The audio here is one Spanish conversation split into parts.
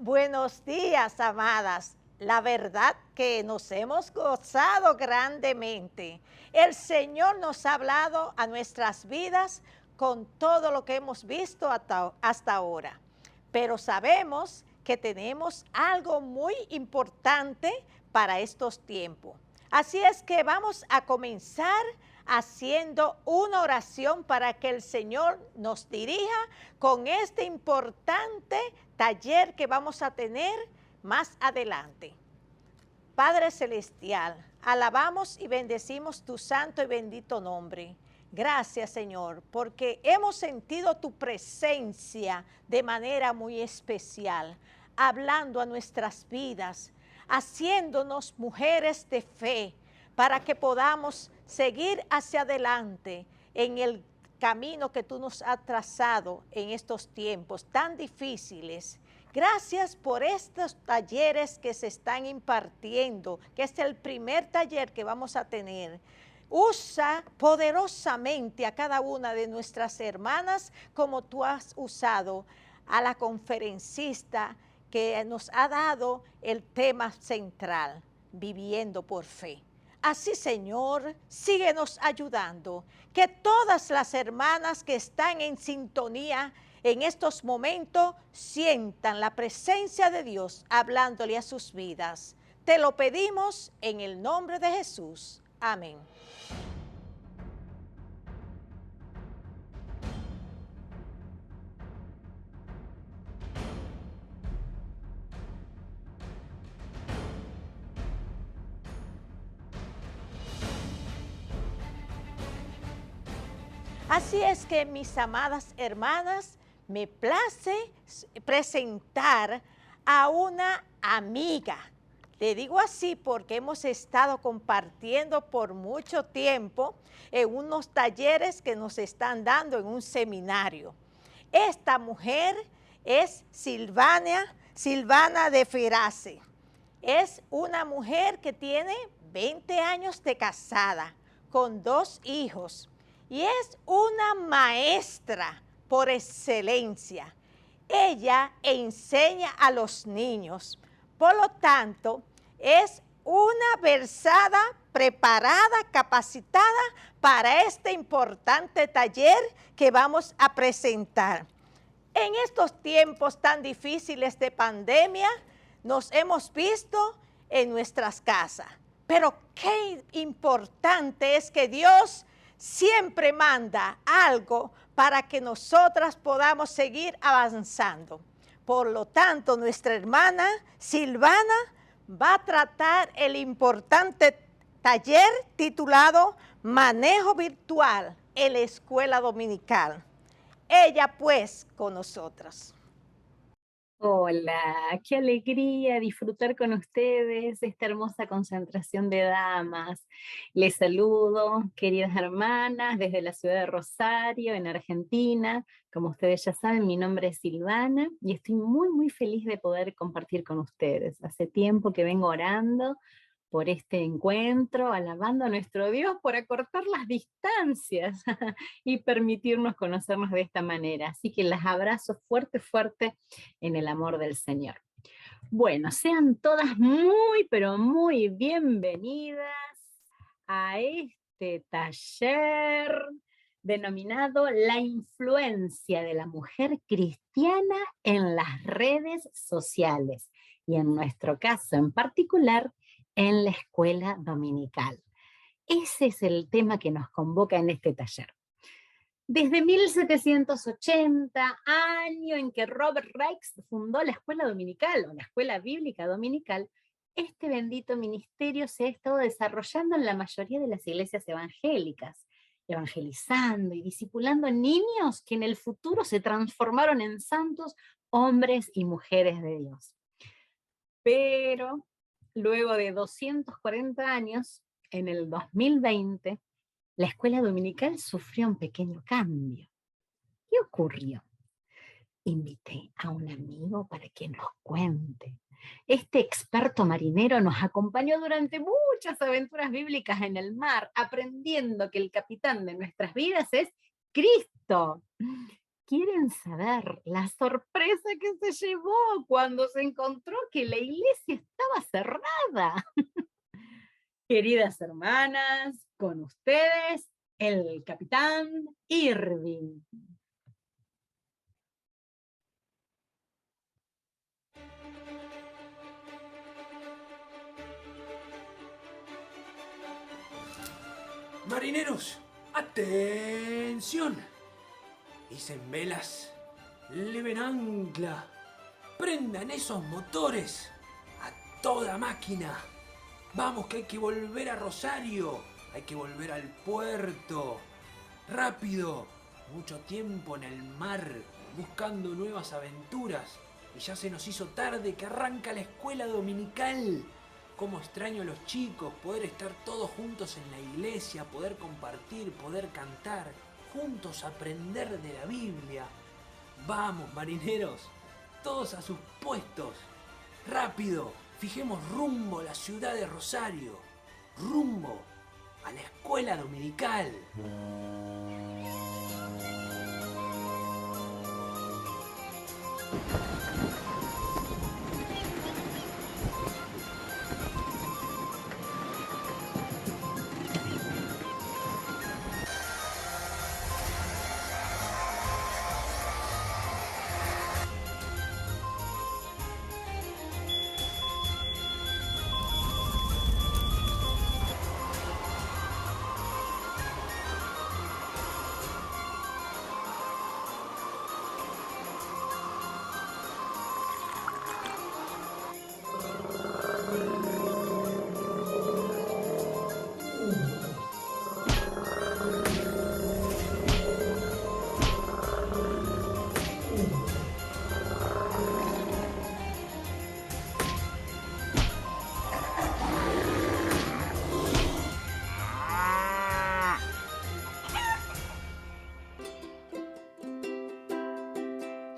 Buenos días, amadas. La verdad que nos hemos gozado grandemente. El Señor nos ha hablado a nuestras vidas con todo lo que hemos visto hasta ahora. Pero sabemos que tenemos algo muy importante para estos tiempos. Así es que vamos a comenzar haciendo una oración para que el Señor nos dirija con este importante taller que vamos a tener más adelante. Padre Celestial, alabamos y bendecimos tu santo y bendito nombre. Gracias, Señor, porque hemos sentido tu presencia de manera muy especial, hablando a nuestras vidas, haciéndonos mujeres de fe, para que podamos seguir hacia adelante en el camino que tú nos has trazado en estos tiempos tan difíciles. Gracias por estos talleres que se están impartiendo, que es el primer taller que vamos a tener. Usa poderosamente a cada una de nuestras hermanas como tú has usado a la conferencista que nos ha dado el tema central, viviendo por fe. Así, Señor, síguenos ayudando, que todas las hermanas que están en sintonía en estos momentos sientan la presencia de Dios hablándole a sus vidas. Te lo pedimos en el nombre de Jesús. Amén. Así es que, mis amadas hermanas, me place presentar a una amiga. Le digo así porque hemos estado compartiendo por mucho tiempo en unos talleres que nos están dando en un seminario. Esta mujer es Silvana de Ferace. Es una mujer que tiene 20 años de casada, con 2 hijos, y es una maestra por excelencia. Ella enseña a los niños, por lo tanto, es una versada, preparada, capacitada para este importante taller que vamos a presentar. En estos tiempos tan difíciles de pandemia, nos hemos visto en nuestras casas. Pero qué importante es que Dios siempre manda algo para que nosotras podamos seguir avanzando. Por lo tanto, nuestra hermana Silvana va a tratar el importante taller titulado Manejo Virtual en la Escuela Dominical. Ella pues con nosotros. Hola, qué alegría disfrutar con ustedes esta hermosa concentración de damas. Les saludo, queridas hermanas, desde la ciudad de Rosario, en Argentina. Como ustedes ya saben, mi nombre es Silvana y estoy muy feliz de poder compartir con ustedes. Hace tiempo que vengo orando por este encuentro, alabando a nuestro Dios por acortar las distancias y permitirnos conocernos de esta manera. Así que las abrazo fuerte en el amor del Señor. Bueno, sean todas pero muy bienvenidas a este taller denominado La influencia de la mujer cristiana en las redes sociales y en nuestro caso en particular en la escuela dominical. Ese es el tema que nos convoca en este taller. Desde 1780, año en que Robert Raikes fundó la escuela dominical o la escuela bíblica dominical, este bendito ministerio se ha estado desarrollando en la mayoría de las iglesias evangélicas, evangelizando y discipulando niños que en el futuro se transformaron en santos hombres y mujeres de Dios. Pero luego de 240 años, en el 2020, la escuela dominical sufrió un pequeño cambio. ¿Qué ocurrió? Invité a un amigo para que nos cuente. Este experto marinero nos acompañó durante muchas aventuras bíblicas en el mar, aprendiendo que el capitán de nuestras vidas es Cristo. ¿Quieren saber la sorpresa que se llevó cuando se encontró que la iglesia estaba cerrada? Queridas hermanas, con ustedes, el capitán Irving. Marineros, atención. Hicen velas, leven ancla, prendan esos motores a toda máquina. Vamos que hay que volver a Rosario, hay que volver al puerto. Rápido, mucho tiempo en el mar, buscando nuevas aventuras. Y ya se nos hizo tarde que arranca la escuela dominical. Cómo extraño a los chicos, poder estar todos juntos en la iglesia, poder compartir, poder cantar, juntos aprender de la Biblia. Vamos, marineros, todos a sus puestos. Rápido, fijemos rumbo a la ciudad de Rosario, rumbo a la escuela dominical.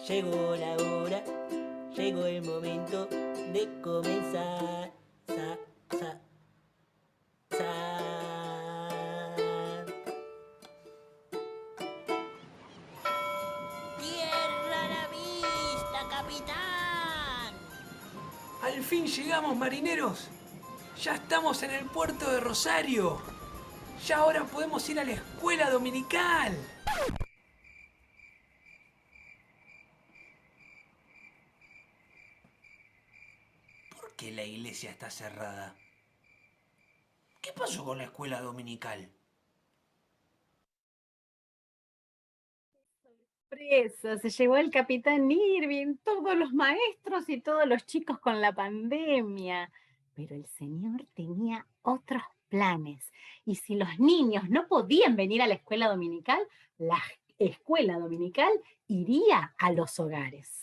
Llegó la hora, llegó el momento de comenzar. ¡Tierra a la vista, capitán! Al fin llegamos, marineros. Ya estamos en el puerto de Rosario. Ya ahora podemos ir a la escuela dominical. ¿Por qué la iglesia está cerrada? ¿Qué pasó con la escuela dominical? Sorpresa, se llevó el capitán Irving, todos los maestros y todos los chicos con la pandemia. Pero el señor tenía otros planes. Y si los niños no podían venir a la escuela dominical, la escuela dominical iría a los hogares.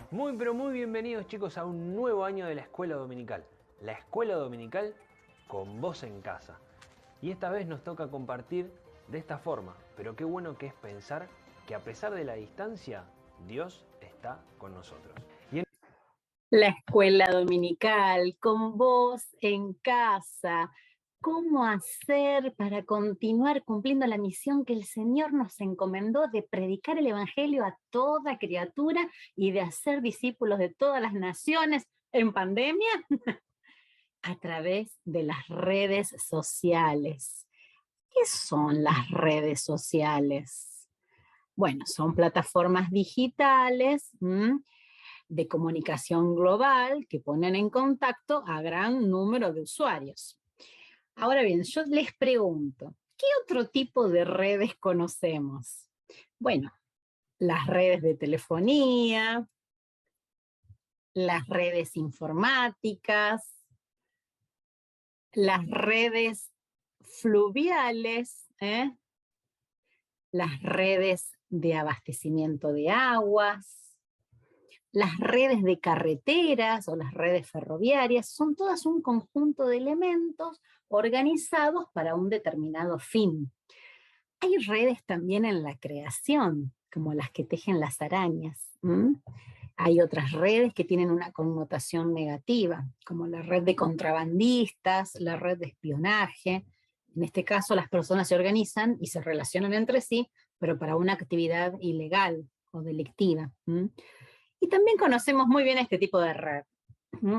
Muy pero muy bienvenidos, chicos, a un nuevo año de la escuela dominical. La escuela dominical con vos en casa. Y esta vez nos toca compartir de esta forma, pero qué bueno que es pensar que a pesar de la distancia, Dios está con nosotros. La escuela dominical, con vos en casa. ¿Cómo hacer para continuar cumpliendo la misión que el Señor nos encomendó de predicar el Evangelio a toda criatura y de hacer discípulos de todas las naciones en pandemia? A través de las redes sociales. ¿Qué son las redes sociales? Bueno, son plataformas digitales de comunicación global que ponen en contacto a gran número de usuarios. Ahora bien, yo les pregunto, ¿qué otro tipo de redes conocemos? Bueno, las redes de telefonía, las redes informáticas, las redes fluviales, las redes de abastecimiento de aguas, las redes de carreteras o las redes ferroviarias, son todas un conjunto de elementos organizados para un determinado fin. Hay redes también en la creación, como las que tejen las arañas. Hay otras redes que tienen una connotación negativa, como la red de contrabandistas, la red de espionaje. En este caso, las personas se organizan y se relacionan entre sí, pero para una actividad ilegal o delictiva. Y también conocemos muy bien este tipo de red.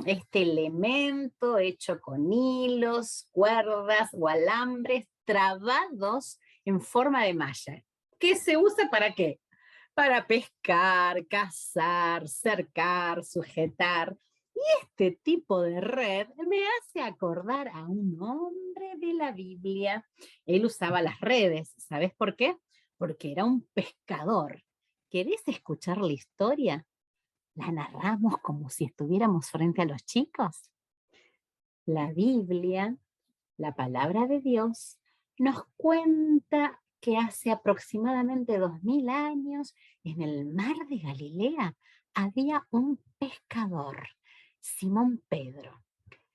Este elemento hecho con hilos, cuerdas o alambres trabados en forma de malla. ¿Qué se usa para qué? Para pescar, cazar, cercar, sujetar. Y este tipo de red me hace acordar a un hombre de la Biblia. Él usaba las redes. ¿Sabes por qué? Porque era un pescador. ¿Querés escuchar la historia? ¿La narramos como si estuviéramos frente a los chicos? La Biblia, la palabra de Dios, nos cuenta que hace aproximadamente 2000 años, en el mar de Galilea, había un pescador, Simón Pedro.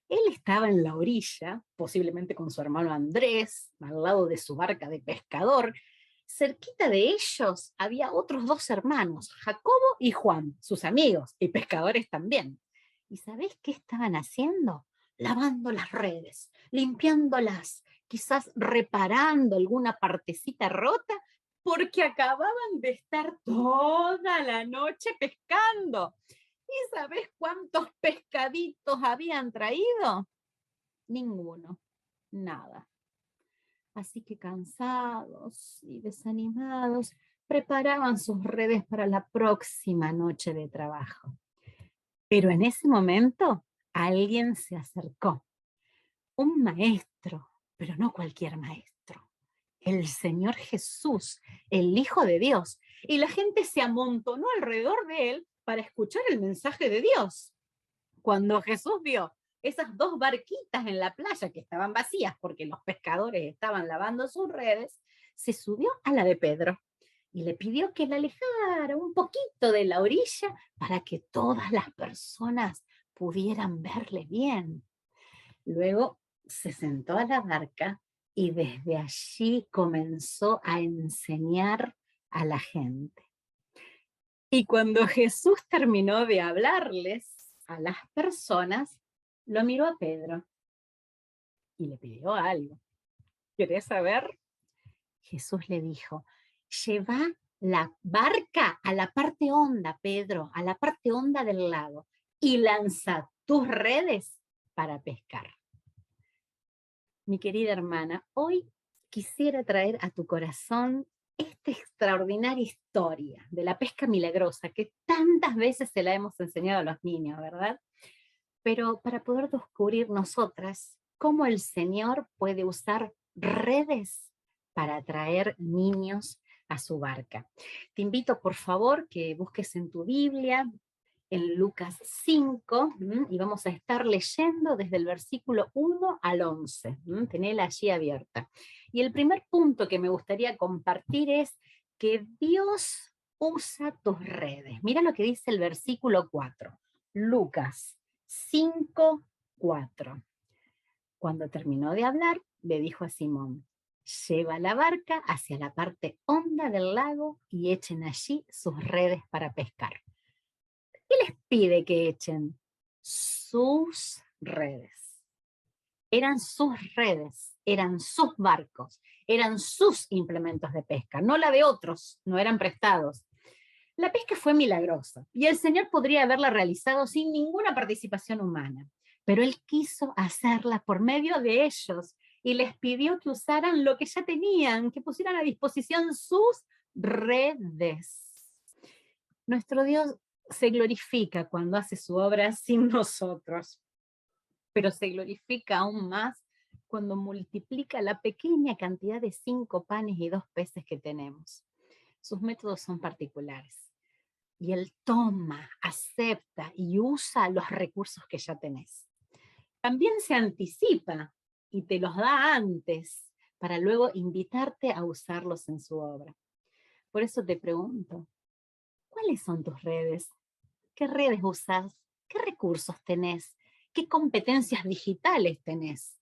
Él estaba en la orilla, posiblemente con su hermano Andrés, al lado de su barca de pescador. Cerquita de ellos había otros 2 hermanos, Jacobo y Juan, sus amigos y pescadores también. ¿Y sabés qué estaban haciendo? Lavando las redes, limpiándolas, quizás reparando alguna partecita rota, porque acababan de estar toda la noche pescando. ¿Y sabés cuántos pescaditos habían traído? Ninguno, nada. Así que cansados y desanimados, preparaban sus redes para la próxima noche de trabajo. Pero en ese momento, alguien se acercó. Un maestro, pero no cualquier maestro. El Señor Jesús, el Hijo de Dios. Y la gente se amontonó alrededor de él para escuchar el mensaje de Dios. Cuando Jesús vio esas 2 barquitas en la playa que estaban vacías porque los pescadores estaban lavando sus redes, se subió a la de Pedro y le pidió que la alejara un poquito de la orilla para que todas las personas pudieran verle bien. Luego se sentó a la barca y desde allí comenzó a enseñar a la gente. Y cuando Jesús terminó de hablarles a las personas, lo miró a Pedro y le pidió algo. ¿Querés saber? Jesús le dijo, lleva la barca a la parte honda, Pedro, a la parte honda del lago y lanza tus redes para pescar. Mi querida hermana, hoy quisiera traer a tu corazón esta extraordinaria historia de la pesca milagrosa que tantas veces se la hemos enseñado a los niños, ¿verdad? Pero para poder descubrir nosotras cómo el Señor puede usar redes para atraer niños a su barca. Te invito, por favor, que busques en tu Biblia, en Lucas 5, y vamos a estar leyendo desde el versículo 1 al 11. Tenela allí abierta. Y el primer punto que me gustaría compartir es que Dios usa tus redes. Mira lo que dice el versículo 4. Lucas 5, 4. Cuando terminó de hablar, le dijo a Simón, lleva la barca hacia la parte honda del lago y echen allí sus redes para pescar. ¿Qué les pide que echen? Sus redes. Eran sus redes, eran sus barcos, eran sus implementos de pesca, no la de otros, no eran prestados. La pesca fue milagrosa y el Señor podría haberla realizado sin ninguna participación humana, pero Él quiso hacerla por medio de ellos y les pidió que usaran lo que ya tenían, que pusieran a disposición sus redes. Nuestro Dios se glorifica cuando hace su obra sin nosotros, pero se glorifica aún más cuando multiplica la pequeña cantidad de 5 panes y 2 peces que tenemos. Sus métodos son particulares. Y Él toma, acepta y usa los recursos que ya tenés. También se anticipa y te los da antes para luego invitarte a usarlos en su obra. Por eso te pregunto, ¿cuáles son tus redes? ¿Qué redes usas? ¿Qué recursos tenés? ¿Qué competencias digitales tenés?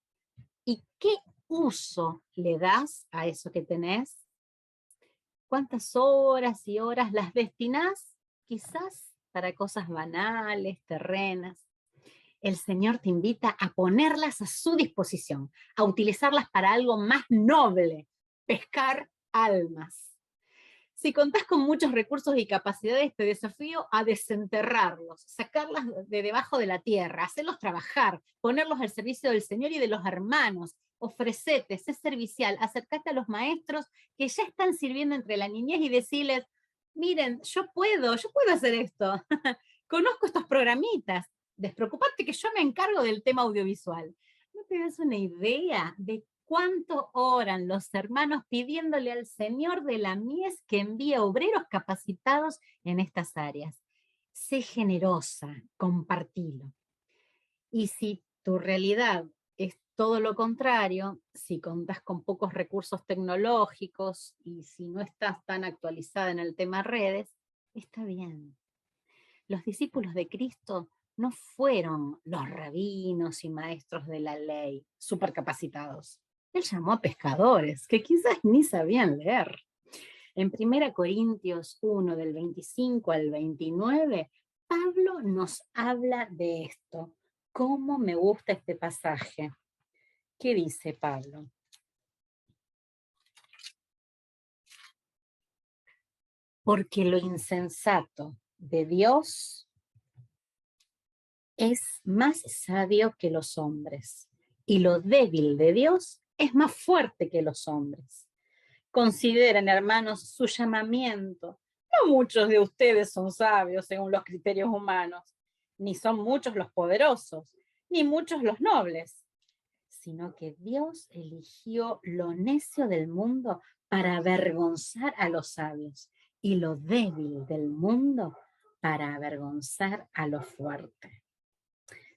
¿Y qué uso le das a eso que tenés? ¿Cuántas horas y horas las destinás quizás para cosas banales, terrenas. El Señor te invita a ponerlas a su disposición, a utilizarlas para algo más noble, pescar almas. Si contás con muchos recursos y capacidades, te desafío a desenterrarlos, sacarlas de debajo de la tierra, hacerlos trabajar, ponerlos al servicio del Señor y de los hermanos. Ofrecete, sé servicial, acércate a los maestros que ya están sirviendo entre la niñez y decirles, miren, yo puedo hacer esto. Conozco estos programitas. Despreocupate que yo me encargo del tema audiovisual. ¿No te das una idea de cuánto oran los hermanos pidiéndole al Señor de la mies que envíe obreros capacitados en estas áreas? Sé generosa, compartilo. Y si tu realidad es todo lo contrario, si contás con pocos recursos tecnológicos y si no estás tan actualizada en el tema redes, está bien. Los discípulos de Cristo no fueron los rabinos y maestros de la ley, supercapacitados. Él llamó a pescadores que quizás ni sabían leer. En 1 Corintios 1, del 25 al 29, Pablo nos habla de esto. ¿Cómo me gusta este pasaje? ¿Qué dice Pablo? Porque lo insensato de Dios es más sabio que los hombres, y lo débil de Dios es más fuerte que los hombres. Consideren, hermanos, su llamamiento. No muchos de ustedes son sabios según los criterios humanos, ni son muchos los poderosos, ni muchos los nobles, sino que Dios eligió lo necio del mundo para avergonzar a los sabios, y lo débil del mundo para avergonzar a lo fuerte.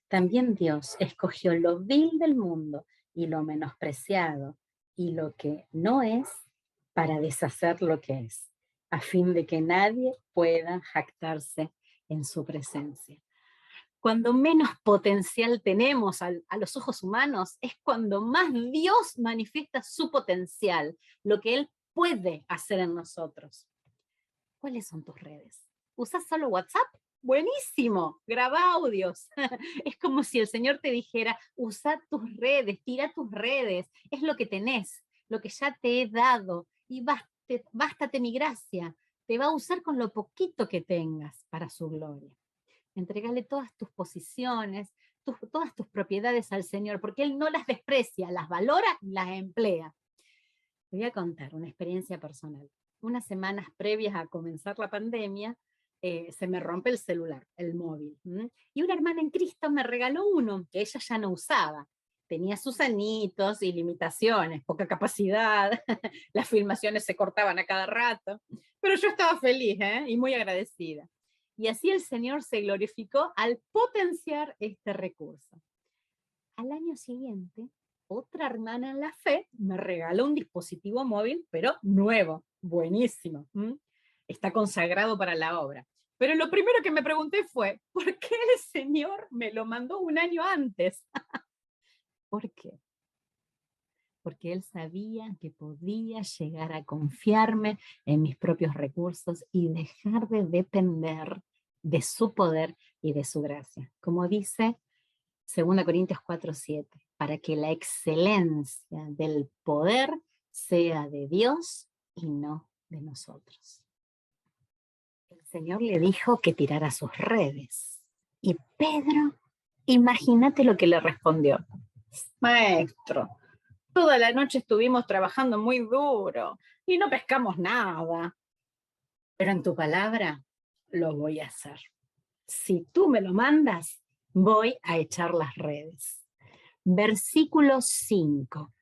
También Dios escogió lo vil del mundo y lo menospreciado y lo que no es para deshacer lo que es, a fin de que nadie pueda jactarse en su presencia. Cuando menos potencial tenemos a los ojos humanos es cuando más Dios manifiesta su potencial, lo que Él puede hacer en nosotros. ¿Cuáles son tus redes? ¿Usas solo WhatsApp? Buenísimo, graba audios. Es como si el Señor te dijera, usa tus redes, tira tus redes, es lo que tenés, lo que ya te he dado, y bástate mi gracia, te va a usar con lo poquito que tengas para su gloria. Entregale todas tus posiciones, todas tus propiedades al Señor, porque Él no las desprecia, las valora y las emplea. Te voy a contar una experiencia personal. Unas semanas previas a comenzar la pandemia, se me rompe el celular, el móvil. Y una hermana en Cristo me regaló uno que ella ya no usaba. Tenía sus anitos y limitaciones, poca capacidad, las filmaciones se cortaban a cada rato, pero yo estaba feliz y muy agradecida. Y así el Señor se glorificó al potenciar este recurso. Al año siguiente, otra hermana en la fe me regaló un dispositivo móvil, pero nuevo, buenísimo. Está consagrado para la obra. Pero lo primero que me pregunté fue, ¿por qué el Señor me lo mandó un año antes? ¿Por qué? Porque Él sabía que podía llegar a confiarme en mis propios recursos y dejar de depender de su poder y de su gracia. Como dice 2 Corintios 4:7, para que la excelencia del poder sea de Dios y no de nosotros. El Señor le dijo que tirara sus redes. Y Pedro, imagínate lo que le respondió. Maestro, toda la noche estuvimos trabajando muy duro y no pescamos nada. Pero en tu palabra lo voy a hacer. Si tú me lo mandas, voy a echar las redes. Versículo 5.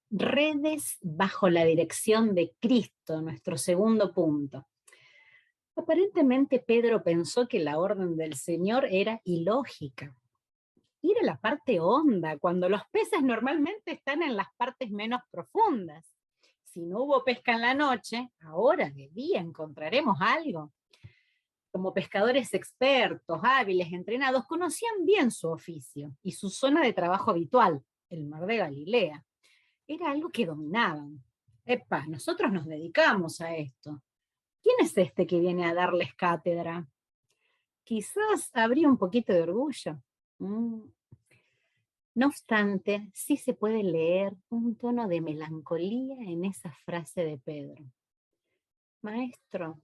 Redes bajo la dirección de Cristo, nuestro segundo punto. Aparentemente Pedro pensó que la orden del Señor era ilógica. Ir a la parte honda, cuando los peces normalmente están en las partes menos profundas. Si no hubo pesca en la noche, ahora de día encontraremos algo. Como pescadores expertos, hábiles, entrenados, conocían bien su oficio y su zona de trabajo habitual, el mar de Galilea. Era algo que dominaban. Epa, nosotros nos dedicamos a esto. ¿Quién es este que viene a darles cátedra? quizás habría un poquito de orgullo. Mm. No obstante, sí se puede leer un tono de melancolía en esa frase de Pedro. Maestro,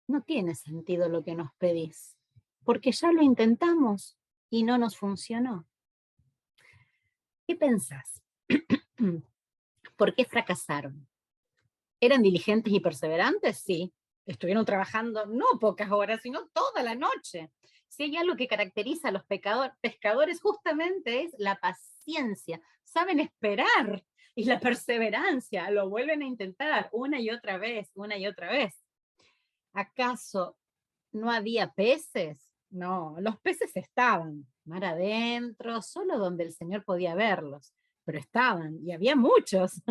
no tiene sentido lo que nos pedís, porque ya lo intentamos y no nos funcionó. ¿Qué pensás? ¿Por qué fracasaron? ¿Eran diligentes y perseverantes? Sí. Estuvieron trabajando no pocas horas, sino toda la noche. Si hay algo que caracteriza a los pescadores, justamente es la paciencia. Saben esperar y la perseverancia. Lo vuelven a intentar una y otra vez, una y otra vez. ¿Acaso no había peces? No, los peces estaban mar adentro, solo donde el Señor podía verlos, pero estaban, y había muchos.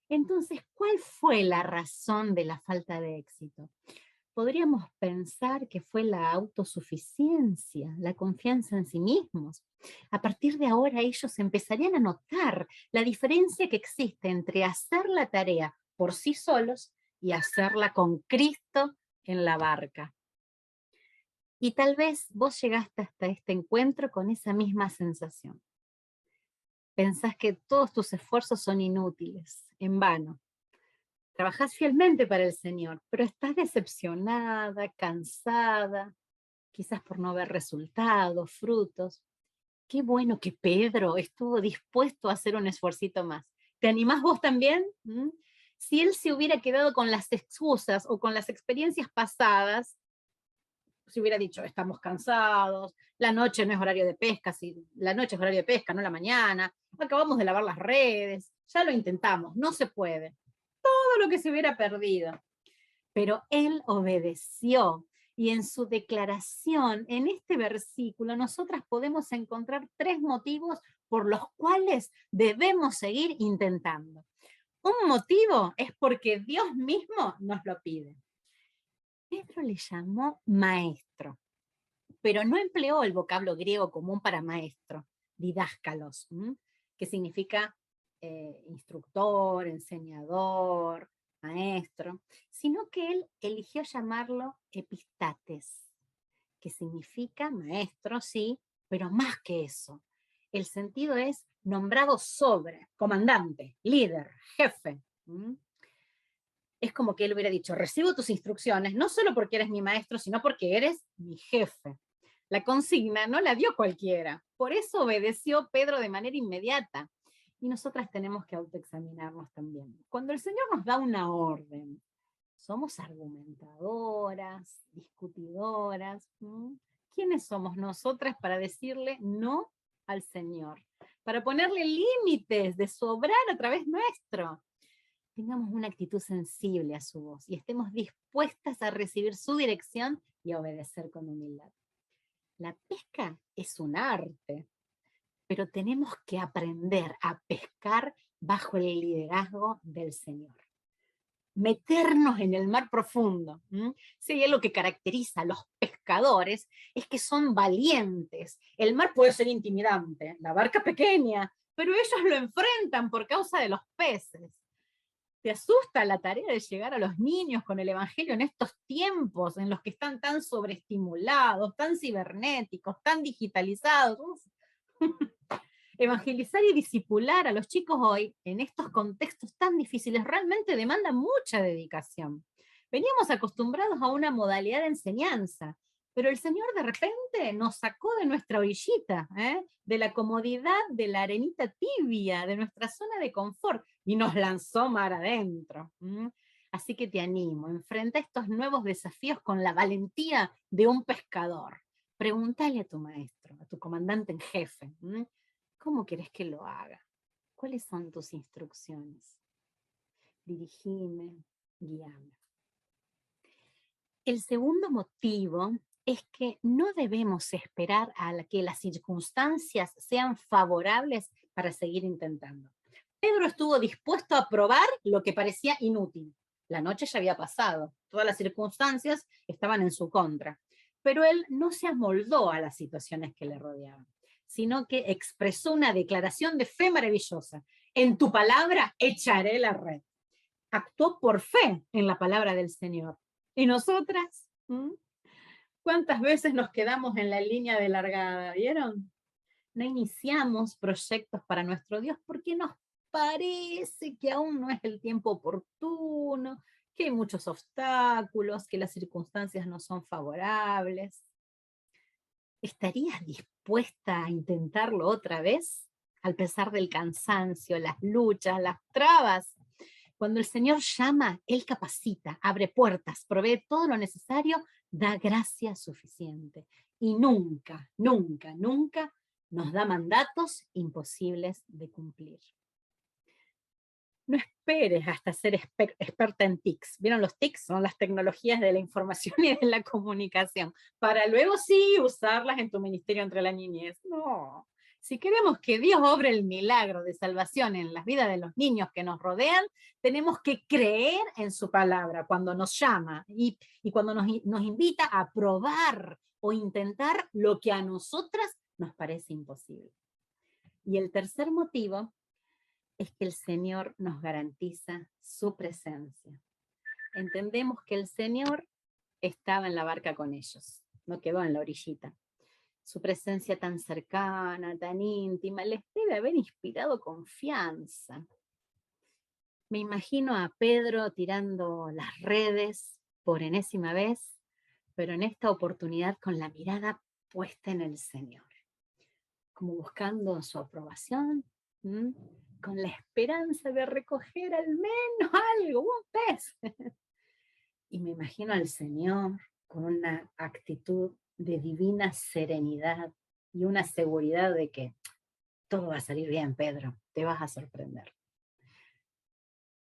Entonces, ¿cuál fue la razón de la falta de éxito? Podríamos pensar que fue la autosuficiencia, la confianza en sí mismos. A partir de ahora ellos empezarían a notar la diferencia que existe entre hacer la tarea por sí solos y hacerla con Cristo en la barca. Y tal vez vos llegaste hasta este encuentro con esa misma sensación. Pensás que todos tus esfuerzos son inútiles, en vano. Trabajás fielmente para el Señor, pero estás decepcionada, cansada, quizás por no ver resultados, frutos. Qué bueno que Pedro estuvo dispuesto a hacer un esfuercito más. ¿Te animás vos también? ¿Mm? Si él se hubiera quedado con las excusas o con las experiencias pasadas, si hubiera dicho, estamos cansados, la noche no es horario de pesca, si la noche es horario de pesca, no la mañana, acabamos de lavar las redes, ya lo intentamos, no se puede. Todo lo que se hubiera perdido. Pero él obedeció. Y en su declaración, en este versículo, nosotras podemos encontrar 3 motivos por los cuales debemos seguir intentando. Un motivo es porque Dios mismo nos lo pide. Pedro le llamó maestro, pero no empleó el vocablo griego común para maestro, didáscalos, que significa instructor, enseñador, maestro, sino que él eligió llamarlo epistates, que significa maestro, sí, pero más que eso. El sentido es nombrado sobre, comandante, líder, jefe. Es como que él hubiera dicho, recibo tus instrucciones, no solo porque eres mi maestro, sino porque eres mi jefe. La consigna no la dio cualquiera, por eso obedeció Pedro de manera inmediata. Y nosotras tenemos que autoexaminarnos también. Cuando el Señor nos da una orden, somos argumentadoras, discutidoras. ¿Quiénes somos nosotras para decirle no al Señor? Para ponerle límites de su obrar a través nuestro. Tengamos una actitud sensible a su voz y estemos dispuestas a recibir su dirección y a obedecer con humildad. La pesca es un arte, pero tenemos que aprender a pescar bajo el liderazgo del Señor. Meternos en el mar profundo. Si hay algo que caracteriza a los pescadores es que son valientes. El mar puede ser intimidante, la barca pequeña, pero ellos lo enfrentan por causa de los peces. ¿Te asusta la tarea de llegar a los niños con el Evangelio en estos tiempos en los que están tan sobreestimulados, tan cibernéticos, tan digitalizados? Evangelizar y discipular a los chicos hoy en estos contextos tan difíciles realmente demanda mucha dedicación. Veníamos acostumbrados a una modalidad de enseñanza, pero el Señor de repente nos sacó de nuestra orillita, de la comodidad, de la arenita tibia, de nuestra zona de confort, y nos lanzó mar adentro. Así que te animo, enfrenta estos nuevos desafíos con la valentía de un pescador. Pregúntale a tu maestro, a tu comandante en jefe, ¿cómo querés que lo haga? ¿Cuáles son tus instrucciones? Dirigime, guíame. El segundo motivo es que no debemos esperar a que las circunstancias sean favorables para seguir intentando. Pedro estuvo dispuesto a probar lo que parecía inútil. La noche ya había pasado, todas las circunstancias estaban en su contra, pero él no se amoldó a las situaciones que le rodeaban, sino que expresó una declaración de fe maravillosa. En tu palabra echaré la red. Actuó por fe en la palabra del Señor. ¿Y nosotras? ¿Cuántas veces nos quedamos en la línea de largada? ¿Vieron? No iniciamos proyectos para nuestro Dios porque nos parece que aún no es el tiempo oportuno, que hay muchos obstáculos, que las circunstancias no son favorables. ¿Estarías dispuesta a intentarlo otra vez? Al pesar del cansancio, las luchas, las trabas. Cuando el Señor llama, Él capacita, abre puertas, provee todo lo necesario, da gracia suficiente. Y nunca, nunca, nunca nos da mandatos imposibles de cumplir. No esperes hasta ser experta en TICs. ¿Vieron los TICs? Son las tecnologías de la información y de la comunicación. Para luego sí usarlas en tu ministerio entre la niñez. No. Si queremos que Dios obre el milagro de salvación en las vidas de los niños que nos rodean, tenemos que creer en su palabra cuando nos llama y cuando nos invita a probar o intentar lo que a nosotras nos parece imposible. Y el tercer motivo es que el Señor nos garantiza su presencia. Entendemos que el Señor estaba en la barca con ellos, no quedó en la orillita. Su presencia tan cercana, tan íntima, les debe haber inspirado confianza. Me imagino a Pedro tirando las redes por enésima vez, pero en esta oportunidad con la mirada puesta en el Señor, como buscando su aprobación, con la esperanza de recoger al menos algo, un pez. Y me imagino al Señor con una actitud de divina serenidad y una seguridad de que todo va a salir bien, Pedro, te vas a sorprender.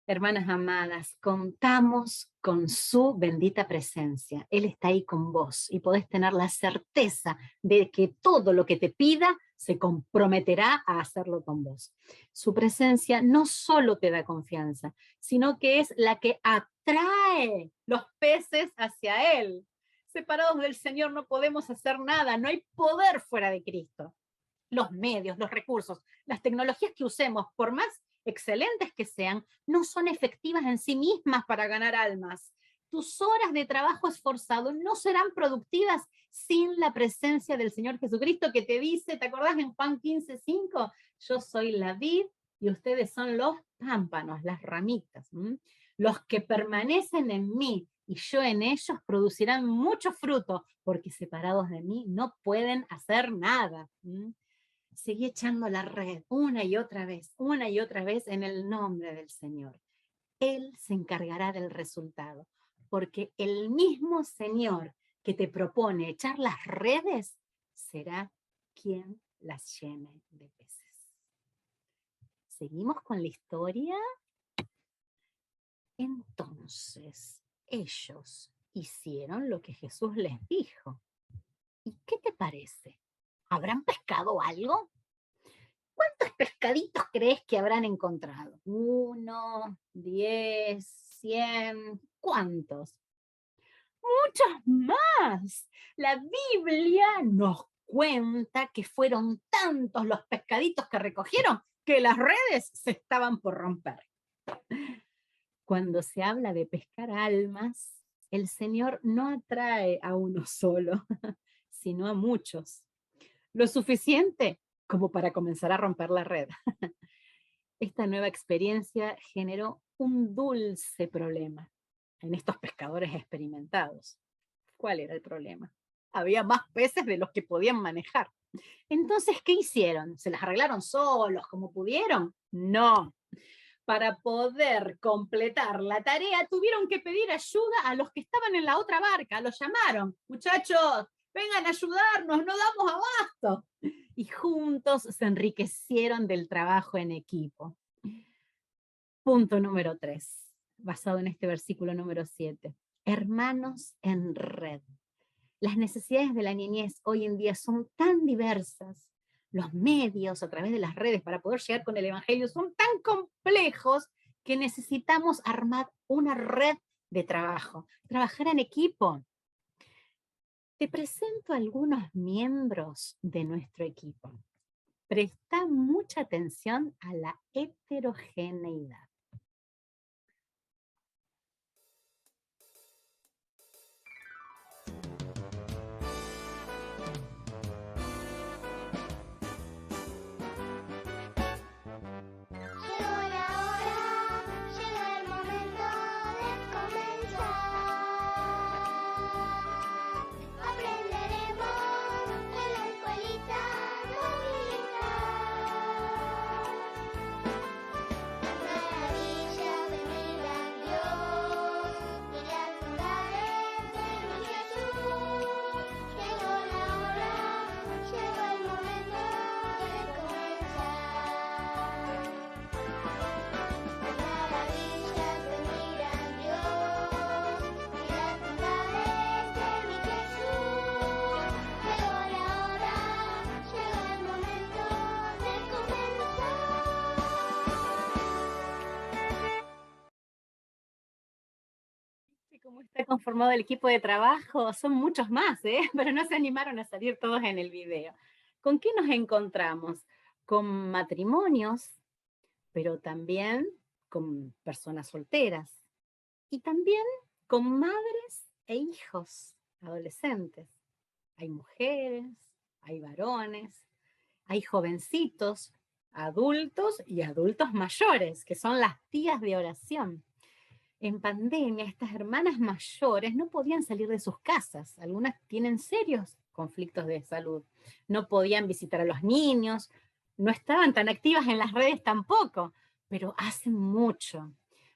Hermanas amadas, contamos con su bendita presencia. Él está ahí con vos y podés tener la certeza de que todo lo que te pida se comprometerá a hacerlo con vos. Su presencia no solo te da confianza, sino que es la que atrae los peces hacia Él. Separados del Señor no podemos hacer nada, no hay poder fuera de Cristo. Los medios, los recursos, las tecnologías que usemos, por más excelentes que sean, no son efectivas en sí mismas para ganar almas. Tus horas de trabajo esforzado no serán productivas sin la presencia del Señor Jesucristo, que te dice, ¿te acordás en Juan 15:5? Yo soy la vid y ustedes son los pámpanos, las ramitas. Los que permanecen en mí y yo en ellos producirán mucho fruto, porque separados de mí no pueden hacer nada. Seguí echando la red una y otra vez en el nombre del Señor. Él se encargará del resultado, porque el mismo Señor que te propone echar las redes será quien las llene de peces. ¿Seguimos con la historia? Entonces, ellos hicieron lo que Jesús les dijo. ¿Y qué te parece? ¿Habrán pescado algo? ¿Cuántos pescaditos crees que habrán encontrado? 1, 10, 100, ¿cuántos? Muchos más. La Biblia nos cuenta que fueron tantos los pescaditos que recogieron que las redes se estaban por romper. Cuando se habla de pescar almas, el Señor no atrae a uno solo, sino a muchos. Lo suficiente como para comenzar a romper la red. Esta nueva experiencia generó un dulce problema en estos pescadores experimentados. ¿Cuál era el problema? Había más peces de los que podían manejar. Entonces, ¿qué hicieron? ¿Se las arreglaron solos como pudieron? No. Para poder completar la tarea, tuvieron que pedir ayuda a los que estaban en la otra barca. Los llamaron. Muchachos, vengan a ayudarnos, no damos abasto. Y juntos se enriquecieron del trabajo en equipo. Punto número 3, basado en este versículo número 7. Hermanos en red. Las necesidades de la niñez hoy en día son tan diversas. Los medios a través de las redes para poder llegar con el evangelio son tan complejos que necesitamos armar una red de trabajo, trabajar en equipo. Te presento a algunos miembros de nuestro equipo. Presta mucha atención a la heterogeneidad. ¿Cómo está conformado el equipo de trabajo? Son muchos más, ¿eh? Pero no se animaron a salir todos en el video. ¿Con qué nos encontramos? Con matrimonios, pero también con personas solteras y también con madres e hijos adolescentes. Hay mujeres, hay varones, hay jovencitos, adultos y adultos mayores, que son las tías de oración. En pandemia, estas hermanas mayores no podían salir de sus casas. Algunas tienen serios conflictos de salud. No podían visitar a los niños, no estaban tan activas en las redes tampoco, pero hacen mucho.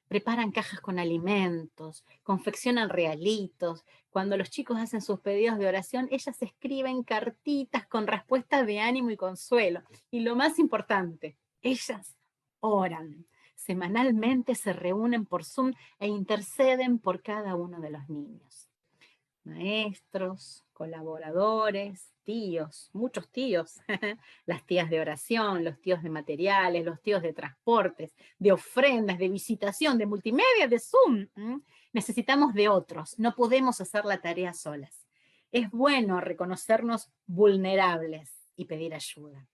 Preparan cajas con alimentos, confeccionan regalitos. Cuando los chicos hacen sus pedidos de oración, ellas escriben cartitas con respuestas de ánimo y consuelo. Y lo más importante, ellas oran. Semanalmente se reúnen por Zoom e interceden por cada uno de los niños. Maestros, colaboradores, tíos, muchos tíos, las tías de oración, los tíos de materiales, los tíos de transportes, de ofrendas, de visitación, de multimedia, de Zoom. Necesitamos de otros, no podemos hacer la tarea solas. Es bueno reconocernos vulnerables y pedir ayuda.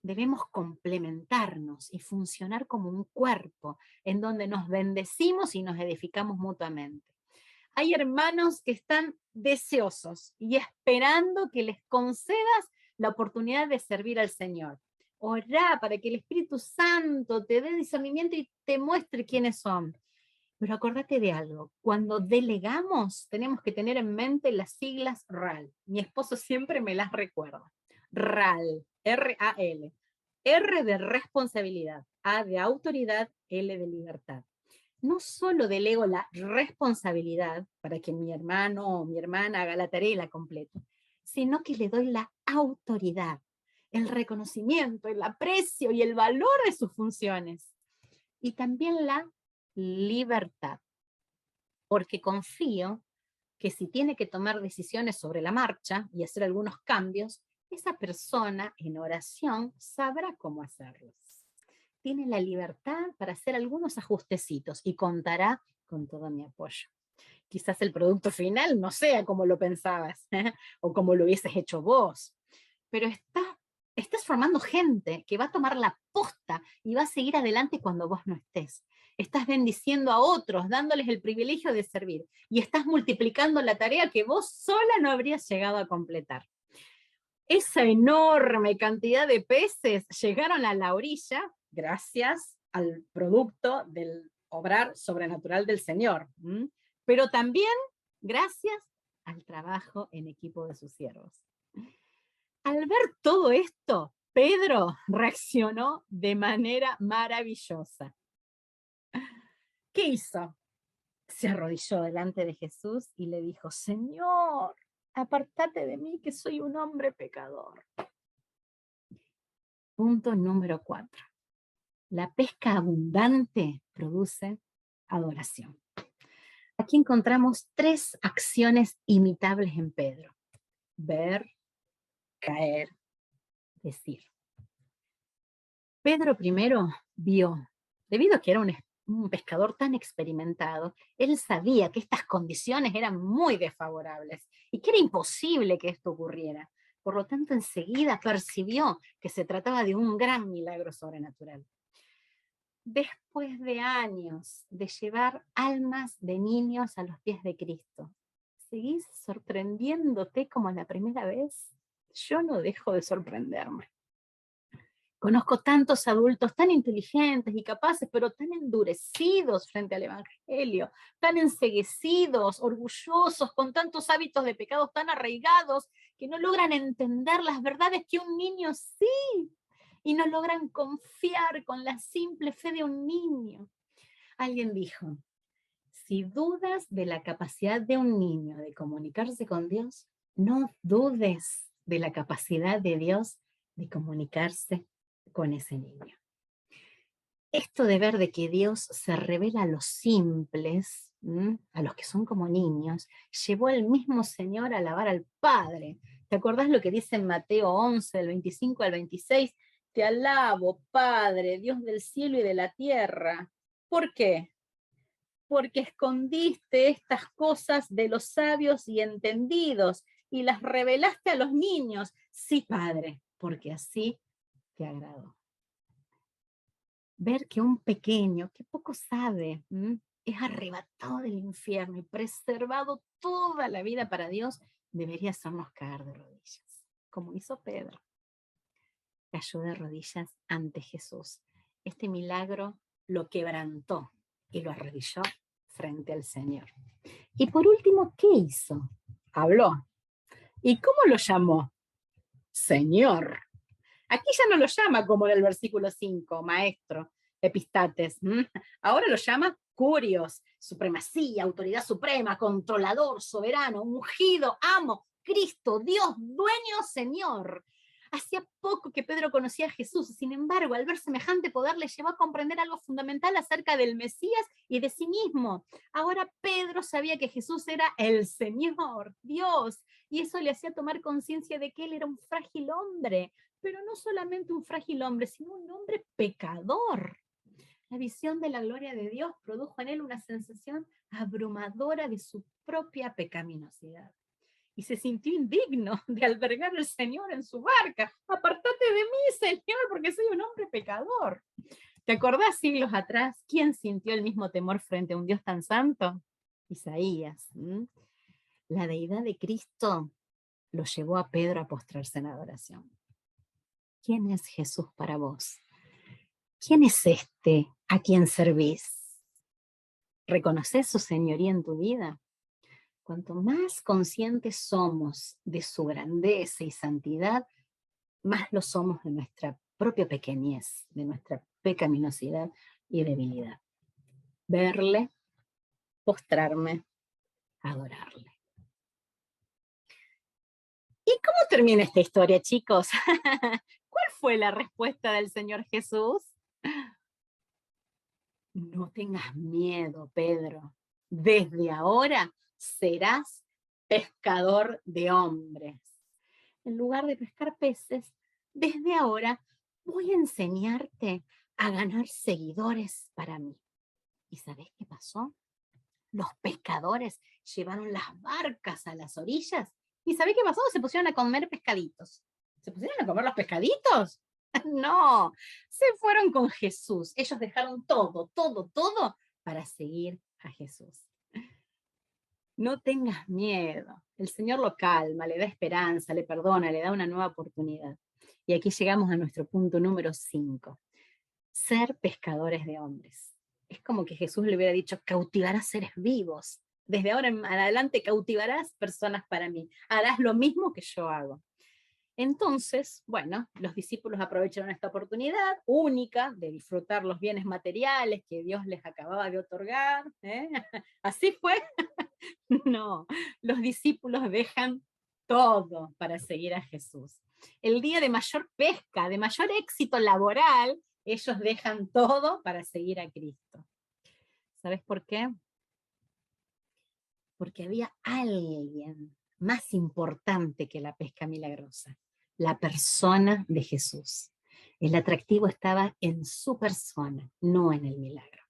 Debemos complementarnos y funcionar como un cuerpo en donde nos bendecimos y nos edificamos mutuamente. Hay hermanos que están deseosos y esperando que les concedas la oportunidad de servir al Señor. Orá para que el Espíritu Santo te dé discernimiento y te muestre quiénes son. Pero acordate de algo, cuando delegamos tenemos que tener en mente las siglas RAL. Mi esposo siempre me las recuerda. RAL, R-A-L. R de responsabilidad, A de autoridad, L de libertad. No solo delego la responsabilidad para que mi hermano o mi hermana haga la tarea y la complete, sino que le doy la autoridad, el reconocimiento, el aprecio y el valor de sus funciones. Y también la libertad, porque confío que si tiene que tomar decisiones sobre la marcha y hacer algunos cambios, esa persona en oración sabrá cómo hacerlos. Tiene la libertad para hacer algunos ajustecitos y contará con todo mi apoyo. Quizás el producto final no sea como lo pensabas, o como lo hubieses hecho vos, pero estás formando gente que va a tomar la posta y va a seguir adelante cuando vos no estés. Estás bendiciendo a otros, dándoles el privilegio de servir, y estás multiplicando la tarea que vos sola no habrías llegado a completar. Esa enorme cantidad de peces llegaron a la orilla gracias al producto del obrar sobrenatural del Señor, pero también gracias al trabajo en equipo de sus siervos. Al ver todo esto, Pedro reaccionó de manera maravillosa. ¿Qué hizo? Se arrodilló delante de Jesús y le dijo: Señor, apártate de mí, que soy un hombre pecador. Punto número 4. La pesca abundante produce adoración. Aquí encontramos 3 acciones imitables en Pedro: ver, caer, decir. Pedro primero vio, debido a que era un pescador tan experimentado, él sabía que estas condiciones eran muy desfavorables y que era imposible que esto ocurriera. Por lo tanto, enseguida percibió que se trataba de un gran milagro sobrenatural. Después de años de llevar almas de niños a los pies de Cristo, ¿seguís sorprendiéndote como la primera vez? Yo no dejo de sorprenderme. Conozco tantos adultos tan inteligentes y capaces, pero tan endurecidos frente al Evangelio, tan enceguecidos, orgullosos, con tantos hábitos de pecados tan arraigados, que no logran entender las verdades que un niño sí, y no logran confiar con la simple fe de un niño. Alguien dijo: si dudas de la capacidad de un niño de comunicarse con Dios, no dudes de la capacidad de Dios de comunicarse con ese niño. Esto de ver de que Dios se revela a los simples, a los que son como niños, llevó al mismo Señor a alabar al Padre. ¿Te acordás lo que dice en Mateo 11, del 25 al 26? Te alabo, Padre, Dios del cielo y de la tierra. ¿Por qué? porque escondiste estas cosas de los sabios y entendidos y las revelaste a los niños. Sí, Padre, porque así te agradó. Ver que un pequeño, que poco sabe, es arrebatado del infierno y preservado toda la vida para Dios, debería hacernos caer de rodillas, como hizo Pedro. Cayó de rodillas ante Jesús. Este milagro lo quebrantó y lo arrodilló frente al Señor. Y por último, ¿qué hizo? Habló. ¿Y cómo lo llamó? Señor. Aquí ya no lo llama como en el versículo 5, maestro, epistates. Ahora lo llama curios, supremacía, autoridad suprema, controlador, soberano, ungido, amo, Cristo, Dios, dueño, Señor. Hacía poco que Pedro conocía a Jesús, sin embargo, al ver semejante poder le llevó a comprender algo fundamental acerca del Mesías y de sí mismo. Ahora Pedro sabía que Jesús era el Señor, Dios, y eso le hacía tomar conciencia de que él era un frágil hombre, pero no solamente un frágil hombre, sino un hombre pecador. La visión de la gloria de Dios produjo en él una sensación abrumadora de su propia pecaminosidad. Y se sintió indigno de albergar al Señor en su barca. Apartate de mí, Señor, porque soy un hombre pecador. ¿Te acordás siglos atrás quién sintió el mismo temor frente a un Dios tan santo? Isaías. La deidad de Cristo lo llevó a Pedro a postrarse en adoración. ¿Quién es Jesús para vos? ¿Quién es este a quien servís? ¿Reconoces su señoría en tu vida? Cuanto más conscientes somos de su grandeza y santidad, más lo somos de nuestra propia pequeñez, de nuestra pecaminosidad y debilidad. Verle, postrarme, adorarle. ¿Y cómo termina esta historia, chicos? ¿Cuál fue la respuesta del Señor Jesús? No tengas miedo, Pedro. Desde ahora serás pescador de hombres. En lugar de pescar peces, desde ahora voy a enseñarte a ganar seguidores para mí. ¿Y sabés qué pasó? Los pescadores llevaron las barcas a las orillas. ¿Y sabés qué pasó? Se pusieron a comer pescaditos. ¿Se pusieron a comer los pescaditos? No, se fueron con Jesús. Ellos dejaron todo para seguir a Jesús. No tengas miedo. El Señor lo calma, le da esperanza, le perdona, le da una nueva oportunidad. Y aquí llegamos a nuestro punto número 5. Ser pescadores de hombres. Es como que Jesús le hubiera dicho, cautivarás seres vivos. Desde ahora en adelante cautivarás personas para mí. Harás lo mismo que yo hago. Entonces, bueno, los discípulos aprovecharon esta oportunidad única de disfrutar los bienes materiales que Dios les acababa de otorgar. ¿Así fue? No, los discípulos dejan todo para seguir a Jesús. El día de mayor pesca, de mayor éxito laboral, ellos dejan todo para seguir a Cristo. ¿Sabes por qué? Porque había alguien más importante que la pesca milagrosa, la persona de Jesús. El atractivo estaba en su persona, no en el milagro.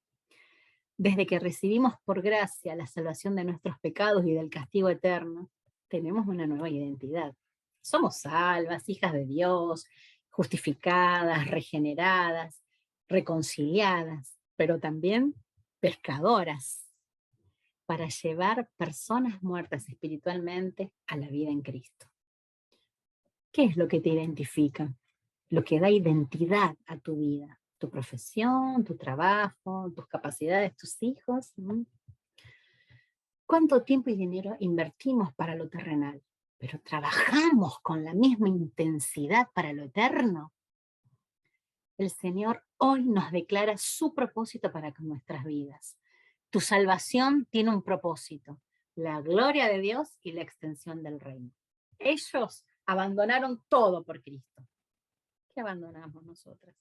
Desde que recibimos por gracia la salvación de nuestros pecados y del castigo eterno, tenemos una nueva identidad. Somos salvas, hijas de Dios, justificadas, regeneradas, reconciliadas, pero también pescadoras, para llevar personas muertas espiritualmente a la vida en Cristo. ¿Qué es lo que te identifica? Lo que da identidad a tu vida, tu profesión, tu trabajo, tus capacidades, tus hijos. ¿Cuánto tiempo y dinero invertimos para lo terrenal? Pero trabajamos con la misma intensidad para lo eterno. El Señor hoy nos declara su propósito para nuestras vidas. Tu salvación tiene un propósito, la gloria de Dios y la extensión del reino. Ellos abandonaron todo por Cristo. ¿Qué abandonamos nosotras?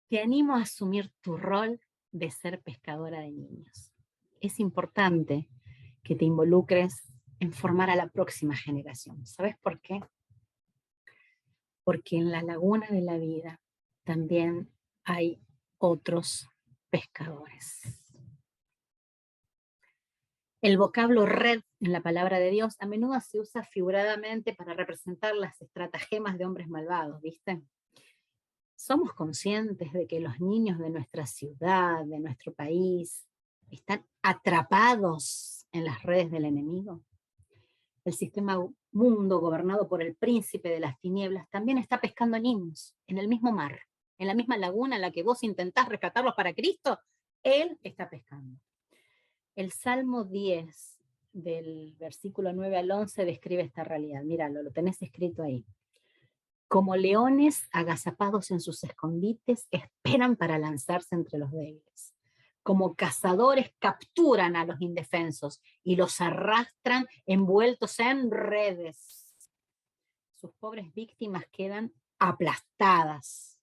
Te animo a asumir tu rol de ser pescadora de niños. Es importante que te involucres en formar a la próxima generación. ¿Sabes por qué? Porque en la laguna de la vida también hay otros pescadores. El vocablo red en la palabra de Dios a menudo se usa figuradamente para representar las estratagemas de hombres malvados, ¿viste? ¿Somos conscientes de que los niños de nuestra ciudad, de nuestro país, están atrapados en las redes del enemigo? El sistema mundo gobernado por el príncipe de las tinieblas también está pescando niños en el mismo mar, en la misma laguna en la que vos intentás rescatarlos para Cristo, él está pescando. El Salmo 10, del versículo 9 al 11, describe esta realidad. Míralo, lo tenés escrito ahí. Como leones agazapados en sus escondites, esperan para lanzarse entre los débiles. Como cazadores capturan a los indefensos y los arrastran envueltos en redes. Sus pobres víctimas quedan aplastadas,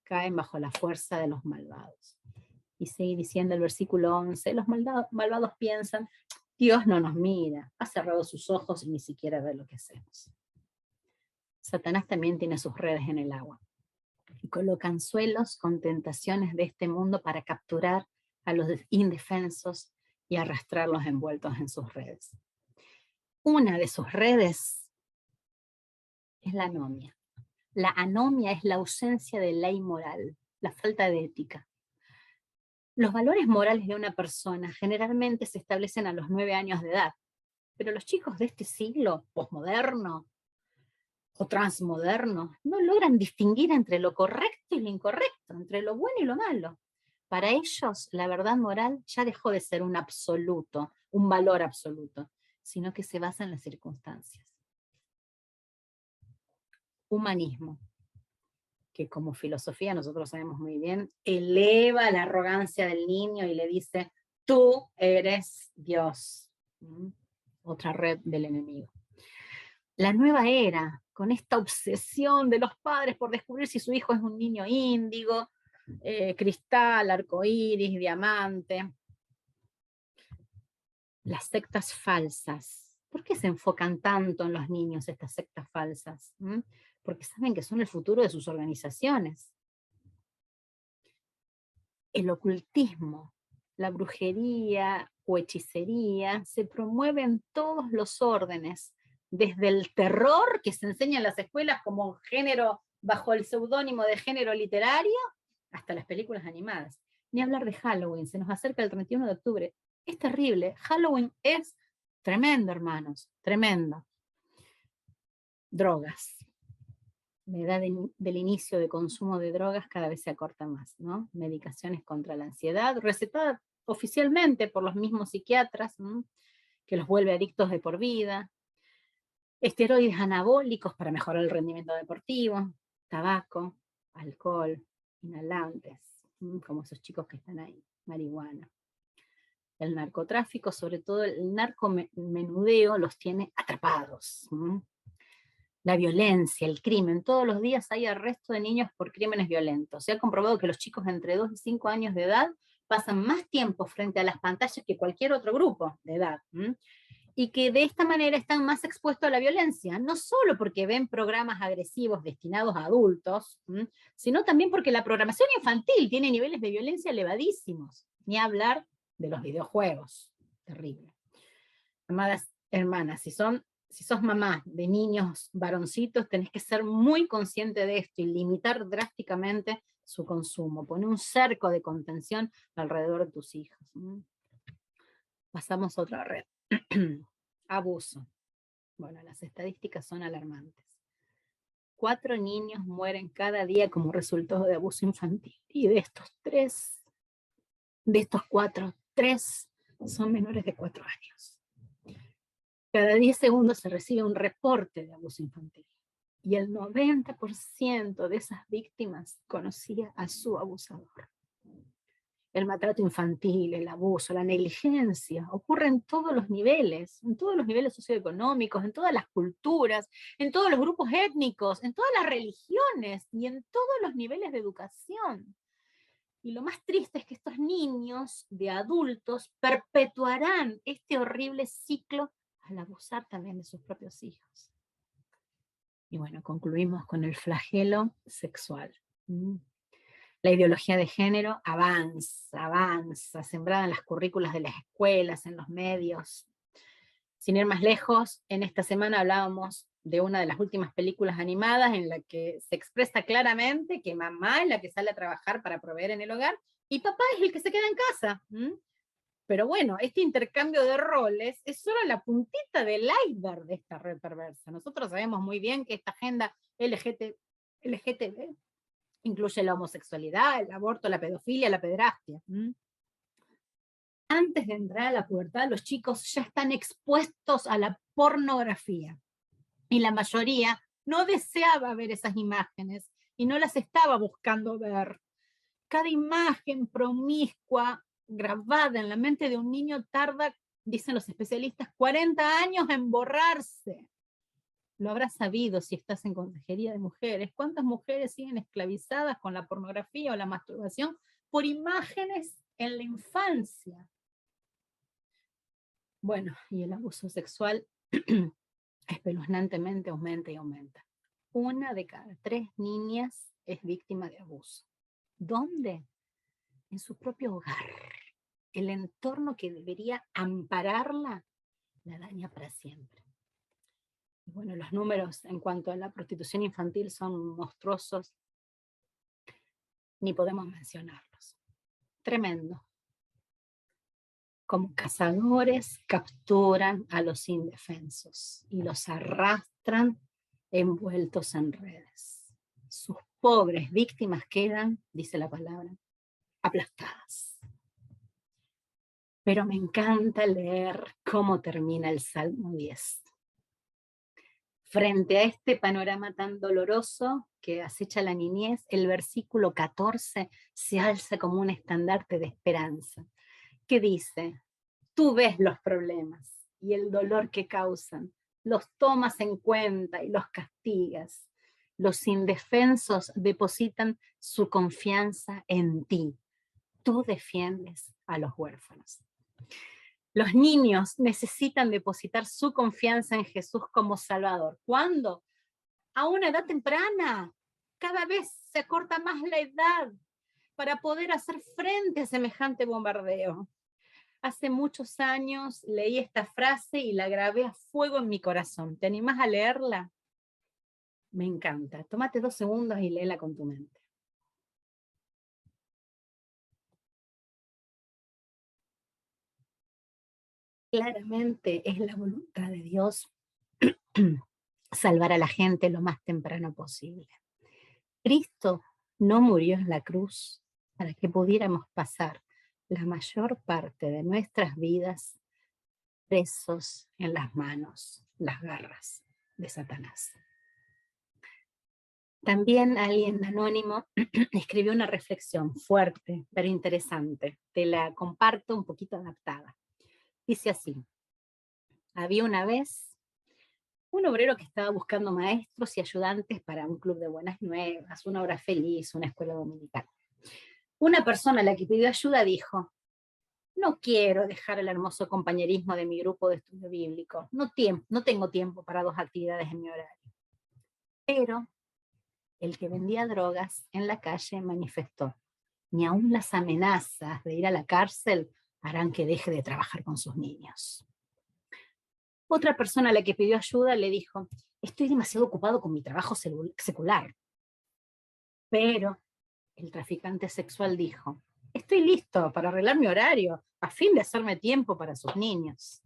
caen bajo la fuerza de los malvados. Y sigue diciendo el versículo 11, los malvados piensan, Dios no nos mira, ha cerrado sus ojos y ni siquiera ve lo que hacemos. Satanás también tiene sus redes en el agua y coloca anzuelos con tentaciones de este mundo para capturar a los indefensos y arrastrarlos envueltos en sus redes. Una de sus redes es la anomia. La anomia es la ausencia de ley moral, la falta de ética. Los valores morales de una persona generalmente se establecen a los 9 años de edad, pero los chicos de este siglo, posmoderno o transmoderno, no logran distinguir entre lo correcto y lo incorrecto, entre lo bueno y lo malo. Para ellos, la verdad moral ya dejó de ser un absoluto, un valor absoluto, sino que se basa en las circunstancias. Humanismo, que como filosofía nosotros sabemos muy bien, eleva la arrogancia del niño y le dice, tú eres Dios. Otra red del enemigo. La nueva era, con esta obsesión de los padres por descubrir si su hijo es un niño índigo, cristal, arcoíris, diamante. Las sectas falsas. ¿Por qué se enfocan tanto en los niños estas sectas falsas? Porque saben que son el futuro de sus organizaciones. El ocultismo, la brujería o hechicería se promueve en todos los órdenes, desde el terror que se enseña en las escuelas como género bajo el seudónimo de género literario, hasta las películas animadas. Ni hablar de Halloween, se nos acerca el 31 de octubre. Es terrible, Halloween es tremendo, hermanos, tremendo. Drogas. La edad del inicio de consumo de drogas cada vez se acorta más, ¿no? Medicaciones contra la ansiedad, recetadas oficialmente por los mismos psiquiatras, ¿no? Que los vuelve adictos de por vida. Esteroides anabólicos para mejorar el rendimiento deportivo, tabaco, alcohol, inhalantes, como esos chicos que están ahí, marihuana. El narcotráfico, sobre todo el narcomenudeo, los tiene atrapados. La violencia, el crimen, todos los días hay arresto de niños por crímenes violentos. Se ha comprobado que los chicos de entre 2 y 5 años de edad pasan más tiempo frente a las pantallas que cualquier otro grupo de edad. Y que de esta manera están más expuestos a la violencia, no solo porque ven programas agresivos destinados a adultos, sino también porque la programación infantil tiene niveles de violencia elevadísimos, ni hablar de los videojuegos. Terrible. Amadas hermanas, si sos mamá de niños varoncitos, tenés que ser muy consciente de esto y limitar drásticamente su consumo. Poner un cerco de contención alrededor de tus hijos. Pasamos a otra red. Abuso. Bueno, las estadísticas son alarmantes. 4 niños mueren cada día como resultado de abuso infantil. Y de estos 4, 3 son menores de 4 años. Cada 10 segundos se recibe un reporte de abuso infantil. Y el 90% de esas víctimas conocía a su abusador. El maltrato infantil, el abuso, la negligencia, ocurre en todos los niveles socioeconómicos, en todas las culturas, en todos los grupos étnicos, en todas las religiones y en todos los niveles de educación. Y lo más triste es que estos niños de adultos perpetuarán este horrible ciclo al abusar también de sus propios hijos. Y bueno, concluimos con el flagelo sexual. La ideología de género avanza, sembrada en las currículas de las escuelas, en los medios. Sin ir más lejos, en esta semana hablábamos de una de las últimas películas animadas en la que se expresa claramente que mamá es la que sale a trabajar para proveer en el hogar y papá es el que se queda en casa. Pero bueno, este intercambio de roles es solo la puntita del iceberg de esta red perversa. Nosotros sabemos muy bien que esta agenda LGTB incluye la homosexualidad, el aborto, la pedofilia, la pederastia. Antes de entrar a la pubertad, los chicos ya están expuestos a la pornografía. Y la mayoría no deseaba ver esas imágenes y no las estaba buscando ver. Cada imagen promiscua grabada en la mente de un niño tarda, dicen los especialistas, 40 años en borrarse. Lo habrás sabido si estás en consejería de mujeres. ¿Cuántas mujeres siguen esclavizadas con la pornografía o la masturbación por imágenes en la infancia? Bueno, y el abuso sexual espeluznantemente aumenta y aumenta. 1 de cada 3 niñas es víctima de abuso. ¿Dónde? En su propio hogar. El entorno que debería ampararla la daña para siempre. Y bueno, los números en cuanto a la prostitución infantil son monstruosos, ni podemos mencionarlos. Tremendo. Como cazadores capturan a los indefensos y los arrastran envueltos en redes. Sus pobres víctimas quedan, dice la palabra, aplastadas. Pero me encanta leer cómo termina el Salmo 10. Frente a este panorama tan doloroso que acecha la niñez, el versículo 14 se alza como un estandarte de esperanza, que dice: tú ves los problemas y el dolor que causan, los tomas en cuenta y los castigas. Los indefensos depositan su confianza en ti. Tú defiendes a los huérfanos. Los niños necesitan depositar su confianza en Jesús como Salvador. ¿Cuándo? A una edad temprana. Cada vez se acorta más la edad para poder hacer frente a semejante bombardeo. Hace muchos años leí esta frase y la grabé a fuego en mi corazón. ¿Te animás a leerla? Me encanta. Tómate 2 segundos y léela con tu mente. Claramente es la voluntad de Dios salvar a la gente lo más temprano posible. Cristo no murió en la cruz para que pudiéramos pasar la mayor parte de nuestras vidas presos en las manos, las garras de Satanás. También alguien anónimo escribió una reflexión fuerte, pero interesante. Te la comparto un poquito adaptada. Dice así: había una vez un obrero que estaba buscando maestros y ayudantes para un club de buenas nuevas, una hora feliz, una escuela dominical. Una persona a la que pidió ayuda dijo: no quiero dejar el hermoso compañerismo de mi grupo de estudio bíblico, no tengo tiempo para 2 actividades en mi horario. Pero el que vendía drogas en la calle manifestó: ni aún las amenazas de ir a la cárcel harán que deje de trabajar con sus niños. Otra persona a la que pidió ayuda le dijo: estoy demasiado ocupado con mi trabajo secular. Pero el traficante sexual dijo: estoy listo para arreglar mi horario a fin de hacerme tiempo para sus niños.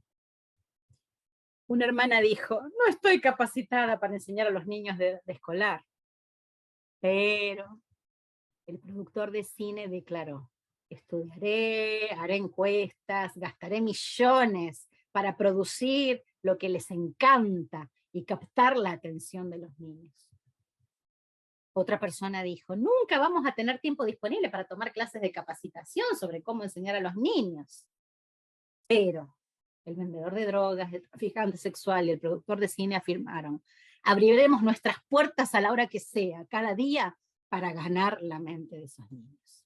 Una hermana dijo: no estoy capacitada para enseñar a los niños de escolar. Pero el productor de cine declaró: estudiaré, haré encuestas, gastaré millones para producir lo que les encanta y captar la atención de los niños. Otra persona dijo: nunca vamos a tener tiempo disponible para tomar clases de capacitación sobre cómo enseñar a los niños. Pero el vendedor de drogas, el traficante sexual y el productor de cine afirmaron: abriremos nuestras puertas a la hora que sea, cada día, para ganar la mente de esos niños.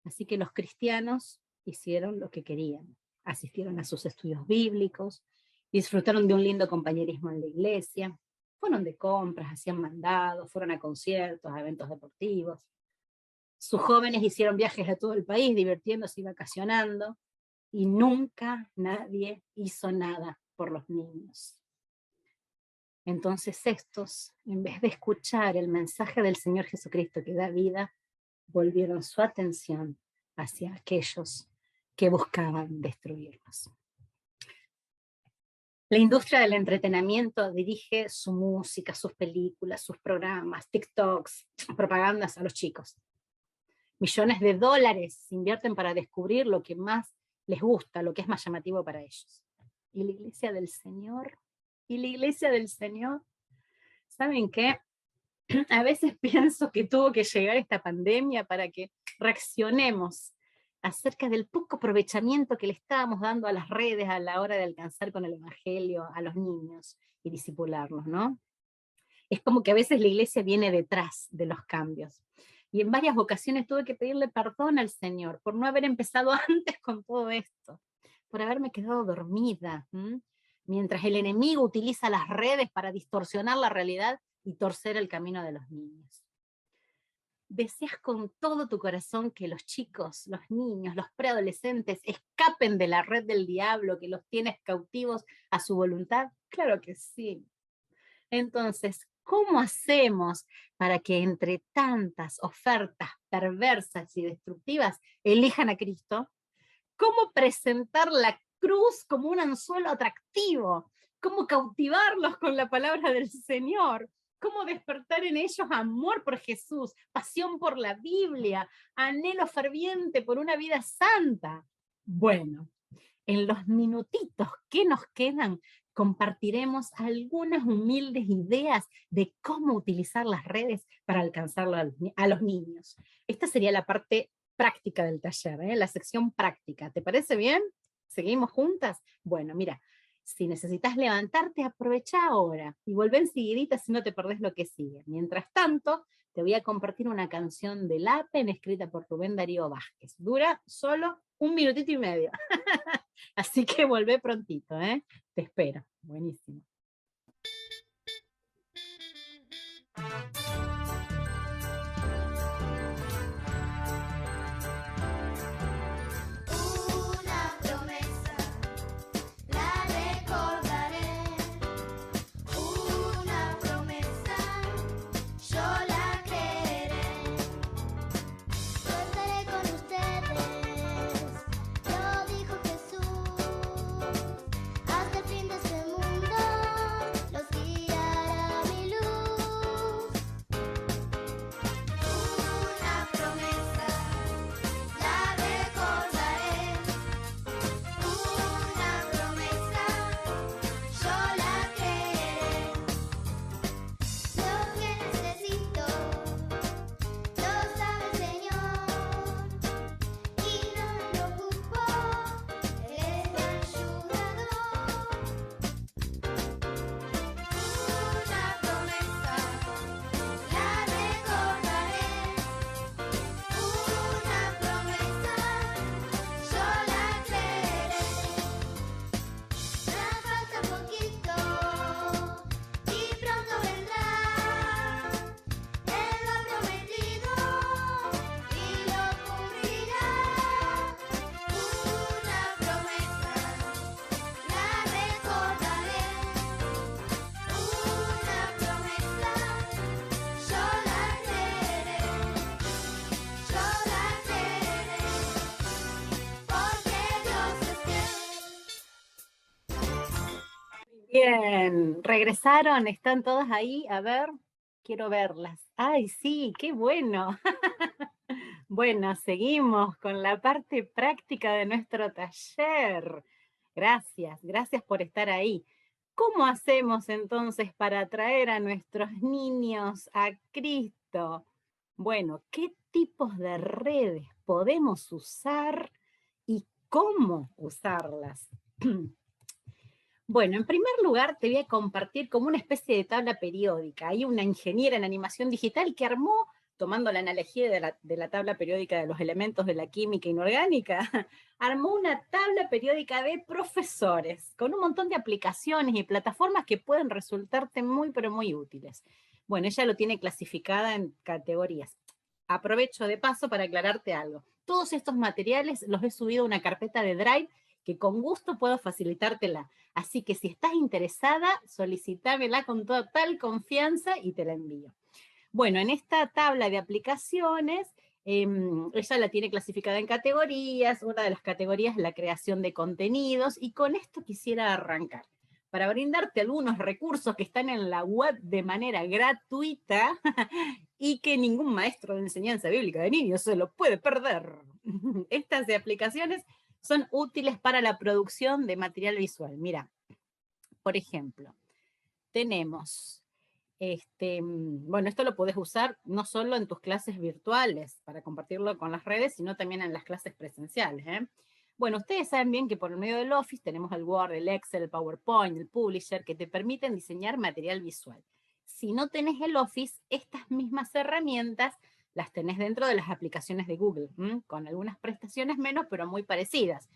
Así que los cristianos hicieron lo que querían. Asistieron a sus estudios bíblicos, disfrutaron de un lindo compañerismo en la iglesia, fueron de compras, hacían mandados, fueron a conciertos, a eventos deportivos. Sus jóvenes hicieron viajes a todo el país, divirtiéndose y vacacionando, y nunca nadie hizo nada por los niños. Entonces estos, en vez de escuchar el mensaje del Señor Jesucristo que da vida, volvieron su atención hacia aquellos que buscaban destruirlos. La industria del entretenimiento dirige su música, sus películas, sus programas, TikToks, propagandas a los chicos. Millones de dólares se invierten para descubrir lo que más les gusta, lo que es más llamativo para ellos. ¿Y la iglesia del Señor? ¿Y la iglesia del Señor? ¿Saben qué? A veces pienso que tuvo que llegar esta pandemia para que reaccionemos acerca del poco aprovechamiento que le estábamos dando a las redes a la hora de alcanzar con el evangelio a los niños y discipularlos, ¿no? Es como que a veces la iglesia viene detrás de los cambios. Y en varias ocasiones tuve que pedirle perdón al Señor por no haber empezado antes con todo esto, por haberme quedado dormida, mientras el enemigo utiliza las redes para distorsionar la realidad y torcer el camino de los niños. ¿Deseas con todo tu corazón que los chicos, los niños, los preadolescentes escapen de la red del diablo que los tiene cautivos a su voluntad? Claro que sí. Entonces, ¿cómo hacemos para que entre tantas ofertas perversas y destructivas elijan a Cristo? ¿Cómo presentar la cruz como un anzuelo atractivo? ¿Cómo cautivarlos con la palabra del Señor? ¿Cómo despertar en ellos amor por Jesús, pasión por la Biblia, anhelo ferviente por una vida santa? Bueno, en los minutitos que nos quedan, compartiremos algunas humildes ideas de cómo utilizar las redes para alcanzar a los niños. Esta sería la parte práctica del taller, la sección práctica. ¿Te parece bien? ¿Seguimos juntas? Bueno, mira, si necesitas levantarte, aprovecha ahora y volvé enseguidita si no te perdés lo que sigue. Mientras tanto, te voy a compartir una canción de Lapen escrita por Rubén Darío Vázquez. Dura solo 1 minutito y medio. Así que volvé prontito, Te espero. Buenísimo. Bien, regresaron, están todas ahí, a ver, quiero verlas. Ay, sí, qué bueno. Bueno, seguimos con la parte práctica de nuestro taller. Gracias, gracias por estar ahí. ¿Cómo hacemos entonces para atraer a nuestros niños a Cristo? Bueno, ¿qué tipos de redes podemos usar y cómo usarlas? Bueno, en primer lugar te voy a compartir como una especie de tabla periódica. Hay una ingeniera en animación digital que armó, tomando la analogía de la tabla periódica de los elementos de la química inorgánica, armó una tabla periódica de profesores, con un montón de aplicaciones y plataformas que pueden resultarte muy, pero muy útiles. Bueno, ella lo tiene clasificada en categorías. aprovecho de paso para aclararte algo. Todos estos materiales los he subido a una carpeta de Drive que con gusto puedo facilitártela. Así que si estás interesada, solicitámela con total confianza y te la envío. Bueno, en esta tabla de aplicaciones, ella la tiene clasificada en categorías. Una de las categorías es la creación de contenidos, y con esto quisiera arrancar para brindarte algunos recursos que están en la web de manera gratuita y que ningún maestro de enseñanza bíblica de niños se lo puede perder. Estas aplicaciones son útiles para la producción de material visual. Mira, por ejemplo, tenemos, bueno, esto lo puedes usar no solo en tus clases virtuales para compartirlo con las redes, sino también en las clases presenciales, ¿eh? Bueno, ustedes saben bien que por el medio del Office tenemos el Word, el Excel, el PowerPoint, el Publisher, que te permiten diseñar material visual. Si no tenés el Office, estas mismas herramientas las tenés dentro de las aplicaciones de Google, con algunas prestaciones menos, pero muy parecidas.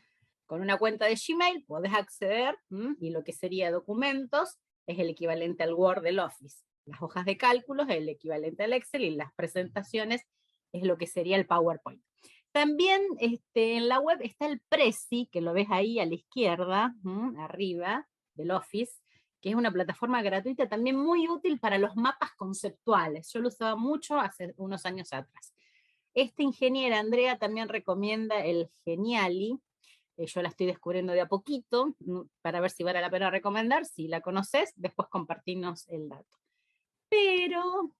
Con una cuenta de Gmail podés acceder, y lo que sería documentos es el equivalente al Word del Office. Las hojas de cálculos es el equivalente al Excel, y las presentaciones es lo que sería el PowerPoint. También en la web está el Prezi, que lo ves ahí a la izquierda, arriba del Office, que es una plataforma gratuita también muy útil para los mapas conceptuales. Yo lo usaba mucho hace unos años atrás. Esta ingeniera Andrea también recomienda el Geniali. Yo la estoy descubriendo de a poquito, para ver si vale la pena recomendar. Si la conoces, después compartirnos el dato. Pero,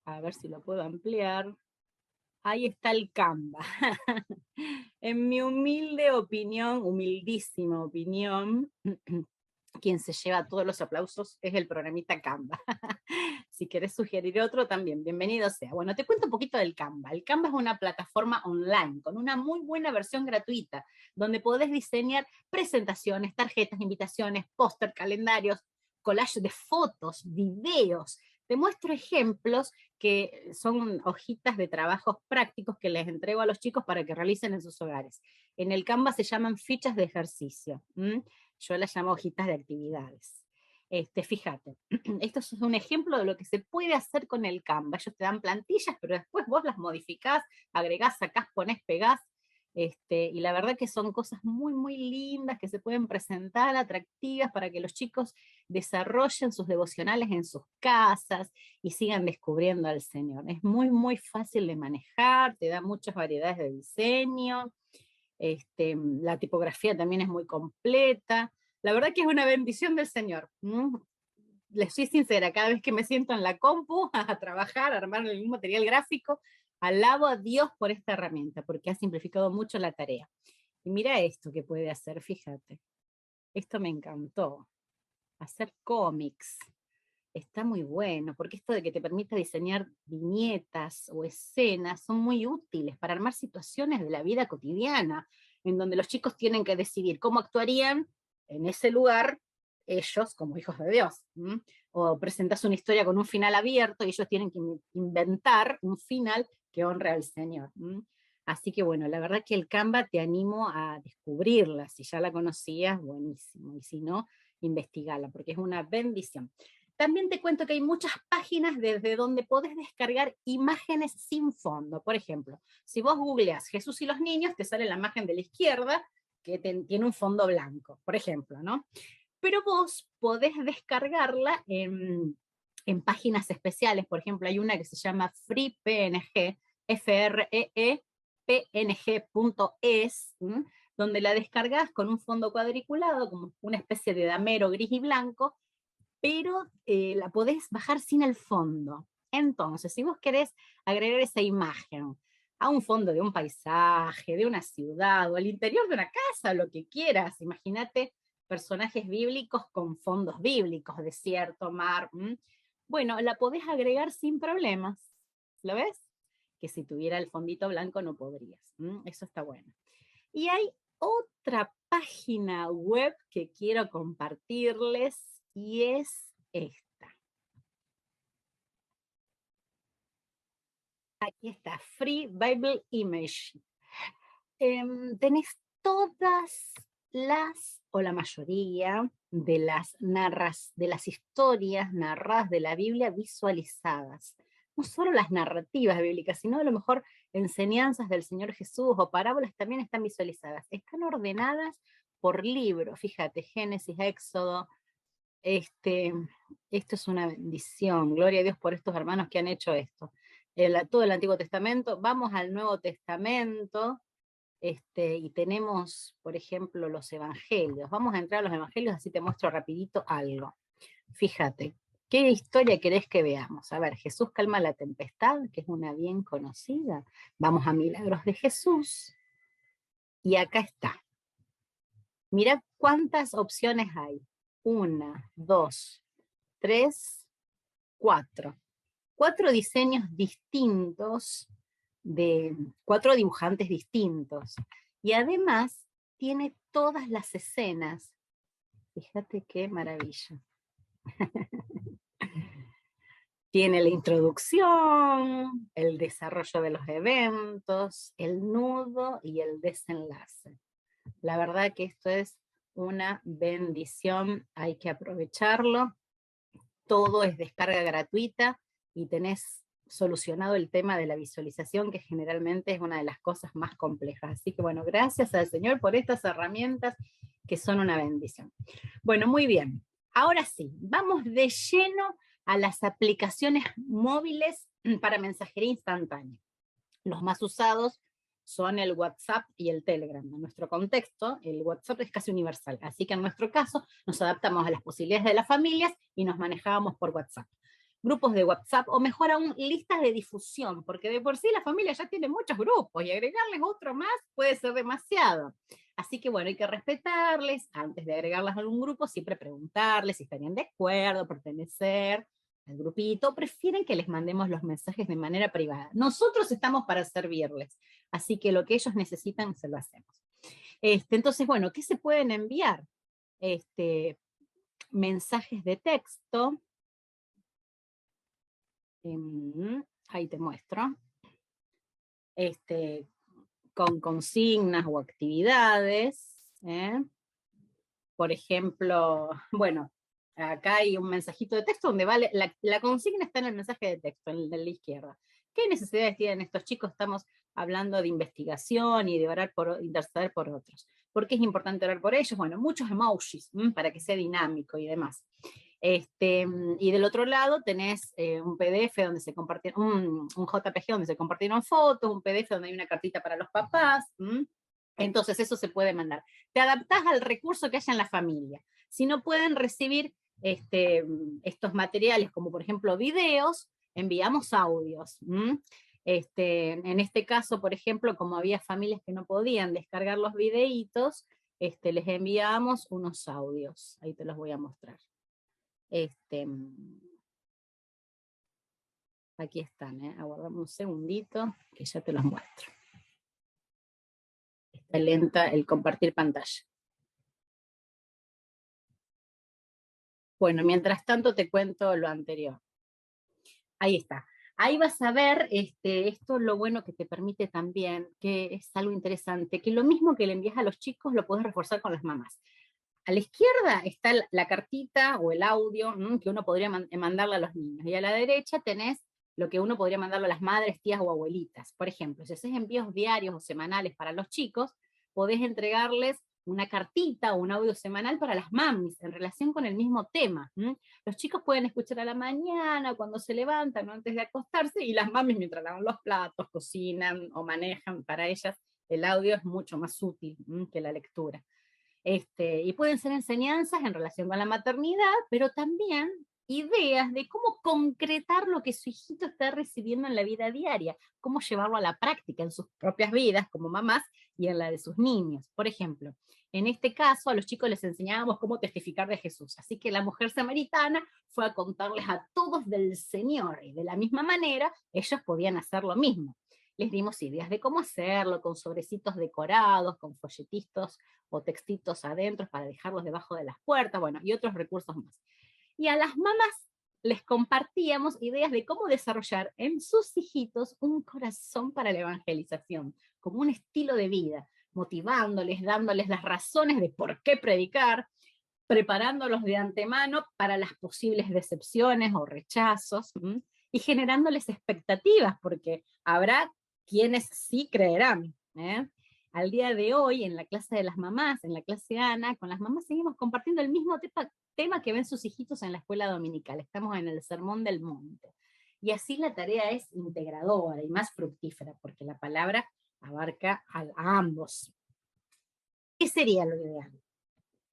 a ver si lo puedo ampliar. Ahí está el Canva. En mi humilde opinión, humildísima opinión, quien se lleva todos los aplausos es el programita Canva. Si querés sugerir otro también, bienvenido sea. Bueno, te cuento un poquito del Canva. El Canva es una plataforma online con una muy buena versión gratuita, donde podés diseñar presentaciones, tarjetas, invitaciones, póster, calendarios, collage de fotos, videos. Te muestro ejemplos que son hojitas de trabajos prácticos que les entrego a los chicos para que realicen en sus hogares. En el Canva se llaman fichas de ejercicio. Yo las llamo hojitas de actividades. Fíjate, esto es un ejemplo de lo que se puede hacer con el Canva. Ellos te dan plantillas, pero después vos las modificás, agregás, sacás, ponés, pegás. Y la verdad que son cosas muy, muy lindas que se pueden presentar, atractivas, para que los chicos desarrollen sus devocionales en sus casas y sigan descubriendo al Señor. Es muy, muy fácil de manejar, te da muchas variedades de diseño. La tipografía también es muy completa. La verdad que es una bendición del Señor. Les soy sincera, cada vez que me siento en la compu a trabajar, a armar algún material gráfico, alabo a Dios por esta herramienta, porque ha simplificado mucho la tarea. Y mira esto que puede hacer, fíjate. Esto me encantó. Hacer cómics. Está muy bueno, porque esto de que te permita diseñar viñetas o escenas son muy útiles para armar situaciones de la vida cotidiana, en donde los chicos tienen que decidir cómo actuarían en ese lugar ellos como hijos de Dios. O presentas una historia con un final abierto y ellos tienen que inventar un final que honre al Señor. Así que bueno, la verdad que el Canva te animo a descubrirla. Si ya la conocías, buenísimo. Y si no, investigala, porque es una bendición. También te cuento que hay muchas páginas desde donde podés descargar imágenes sin fondo. Por ejemplo, si vos googleás Jesús y los niños, te sale la imagen de la izquierda que tiene un fondo blanco, por ejemplo, ¿no? Pero vos podés descargarla en páginas especiales. Por ejemplo, hay una que se llama FreePNG, FREEPNG.es, donde la descargas con un fondo cuadriculado, como una especie de damero gris y blanco, pero la podés bajar sin el fondo. Entonces, si vos querés agregar esa imagen a un fondo de un paisaje, de una ciudad, o al interior de una casa, lo que quieras, imagínate personajes bíblicos con fondos bíblicos, desierto, mar, bueno, la podés agregar sin problemas. ¿Lo ves? Que si tuviera el fondito blanco no podrías. Eso está bueno. Y hay otra página web que quiero compartirles, y es esta. Aquí está, Free Bible Image. Tenés todas las, o la mayoría, de las historias narradas de la Biblia visualizadas. no solo las narrativas bíblicas, sino a lo mejor enseñanzas del Señor Jesús o parábolas también están visualizadas. Están ordenadas por libro, fíjate, Génesis, Éxodo. Esto es una bendición, gloria a Dios por estos hermanos que han hecho esto. Todo el Antiguo Testamento, vamos al Nuevo Testamento, y tenemos, por ejemplo, los evangelios. Vamos a entrar a los evangelios, así te muestro rapidito algo. Fíjate, ¿qué historia querés que veamos? A ver, Jesús calma la tempestad, que es una bien conocida. Vamos a Milagros de Jesús. Y acá está. Mirá cuántas opciones hay. 1, 2, 3, 4. 4 diseños distintos de 4 dibujantes distintos. Y además tiene todas las escenas. Fíjate qué maravilla. Tiene la introducción, el desarrollo de los eventos, el nudo y el desenlace. La verdad que esto es una bendición, hay que aprovecharlo. Todo es descarga gratuita y tenés solucionado el tema de la visualización, que generalmente es una de las cosas más complejas. Así que bueno, gracias al Señor por estas herramientas que son una bendición. Bueno, muy bien. Ahora sí, vamos de lleno a las aplicaciones móviles para mensajería instantánea. Los más usados son el WhatsApp y el Telegram. En nuestro contexto, el WhatsApp es casi universal, así que en nuestro caso nos adaptamos a las posibilidades de las familias y nos manejábamos por WhatsApp. Grupos de WhatsApp, o mejor aún, listas de difusión, porque de por sí la familia ya tiene muchos grupos y agregarles otro más puede ser demasiado. Así que bueno, hay que respetarles, antes de agregarlas a algún grupo, siempre preguntarles si estarían de acuerdo, pertenecer al grupito, o prefieren que les mandemos los mensajes de manera privada. Nosotros estamos para servirles, así que lo que ellos necesitan se lo hacemos. Entonces, bueno, ¿qué se pueden enviar? Mensajes de texto. Ahí te muestro. Con consignas o actividades. Por ejemplo, bueno, acá hay un mensajito de texto donde vale, la consigna está en el mensaje de texto, en el de la izquierda. ¿Qué necesidades tienen estos chicos? Estamos hablando de investigación y de interceder por otros. ¿Por qué es importante orar por ellos? Bueno, muchos emojis, para que sea dinámico y demás. Y del otro lado tenés un PDF donde se compartieron, un JPG donde se compartieron fotos, un PDF donde hay una cartita para los papás. Entonces eso se puede mandar. Te adaptás al recurso que haya en la familia. Si no pueden recibir estos materiales, como por ejemplo videos, enviamos audios. En este caso, por ejemplo, como había familias que no podían descargar los videitos, les enviamos unos audios. Ahí te los voy a mostrar. Aquí están, aguardamos un segundito, que ya te los muestro. Está lenta el compartir pantalla. Bueno, mientras tanto te cuento lo anterior. Ahí está. Ahí vas a ver, esto es lo bueno que te permite también, que es algo interesante, que lo mismo que le envías a los chicos lo puedes reforzar con las mamás. A la izquierda está la cartita o el audio que uno podría mandarle a los niños, y a la derecha tenés lo que uno podría mandarle a las madres, tías o abuelitas. Por ejemplo, si haces envíos diarios o semanales para los chicos, podés entregarles una cartita o un audio semanal para las mamis en relación con el mismo tema. Los chicos pueden escuchar a la mañana, cuando se levantan o antes de acostarse, y las mamis mientras lavan los platos, cocinan o manejan. Para ellas el audio es mucho más útil que la lectura. Y pueden ser enseñanzas en relación con la maternidad, pero también ideas de cómo concretar lo que su hijito está recibiendo en la vida diaria, cómo llevarlo a la práctica en sus propias vidas como mamás y en la de sus niños. Por ejemplo, en este caso a los chicos les enseñábamos cómo testificar de Jesús, así que la mujer samaritana fue a contarles a todos del Señor, y de la misma manera ellos podían hacer lo mismo. Les dimos ideas de cómo hacerlo, con sobrecitos decorados, con folletitos o textitos adentro para dejarlos debajo de las puertas, bueno, y otros recursos más. Y a las mamás les compartíamos ideas de cómo desarrollar en sus hijitos un corazón para la evangelización, como un estilo de vida, motivándoles, dándoles las razones de por qué predicar, preparándolos de antemano para las posibles decepciones o rechazos, y generándoles expectativas, porque habrá quienes sí creerán. Al día de hoy, en la clase de las mamás, en la clase Ana, con las mamás seguimos compartiendo el mismo tema que ven sus hijitos en la escuela dominical. Estamos en el Sermón del Monte. Y así la tarea es integradora y más fructífera, porque la palabra abarca a ambos. ¿Qué sería lo ideal?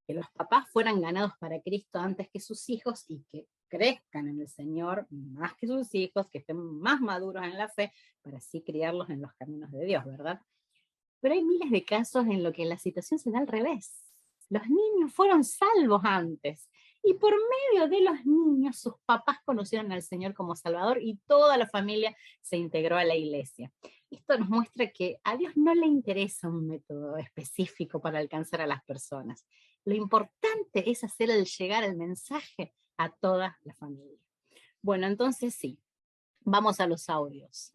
Que los papás fueran ganados para Cristo antes que sus hijos y que crezcan en el Señor más que sus hijos, que estén más maduros en la fe, para así criarlos en los caminos de Dios, ¿verdad? Pero hay miles de casos en los que la situación se da al revés. Los niños fueron salvos antes, y por medio de los niños sus papás conocieron al Señor como Salvador y toda la familia se integró a la iglesia. Esto nos muestra que a Dios no le interesa un método específico para alcanzar a las personas. Lo importante es hacer llegar el mensaje a toda la familia. Bueno, entonces sí, vamos a los audios.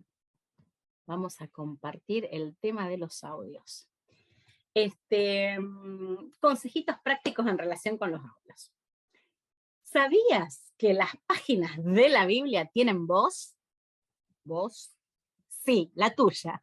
Vamos a compartir el tema de los audios. Consejitos prácticos en relación con los audios. ¿Sabías que las páginas de la Biblia tienen voz? ¿Voz? Sí, la tuya.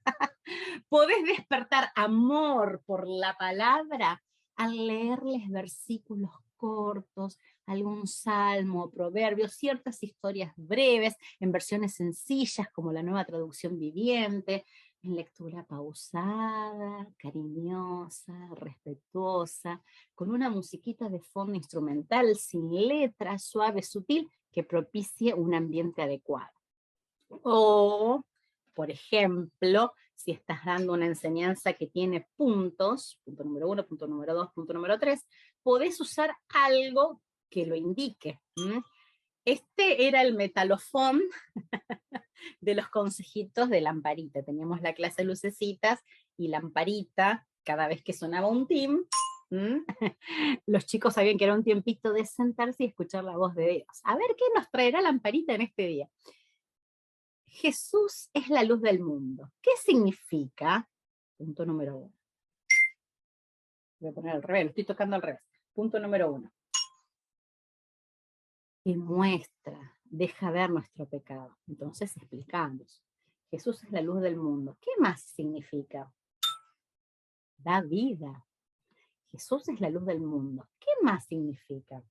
Podés despertar amor por la palabra al leerles versículos cortos, algún salmo, proverbios, ciertas historias breves, en versiones sencillas como la Nueva Traducción Viviente, en lectura pausada, cariñosa, respetuosa, con una musiquita de fondo instrumental, sin letra, suave, sutil, que propicie un ambiente adecuado. O, por ejemplo, si estás dando una enseñanza que tiene puntos, punto número 1, punto número 2, punto número 3, podés usar algo que lo indique. Este era el metalofón de los consejitos de Lamparita. Teníamos la clase de lucecitas y Lamparita, cada vez que sonaba un tim, los chicos sabían que era un tiempito de sentarse y escuchar la voz de Dios. A ver qué nos traerá Lamparita en este día. Jesús es la luz del mundo. ¿Qué significa? Punto número 1. Voy a poner al revés, lo estoy tocando al revés. Punto número 1. Que muestra, deja ver nuestro pecado. Entonces explicamos. Jesús es la luz del mundo. ¿Qué más significa? Da vida. Jesús es la luz del mundo. ¿Qué más significa?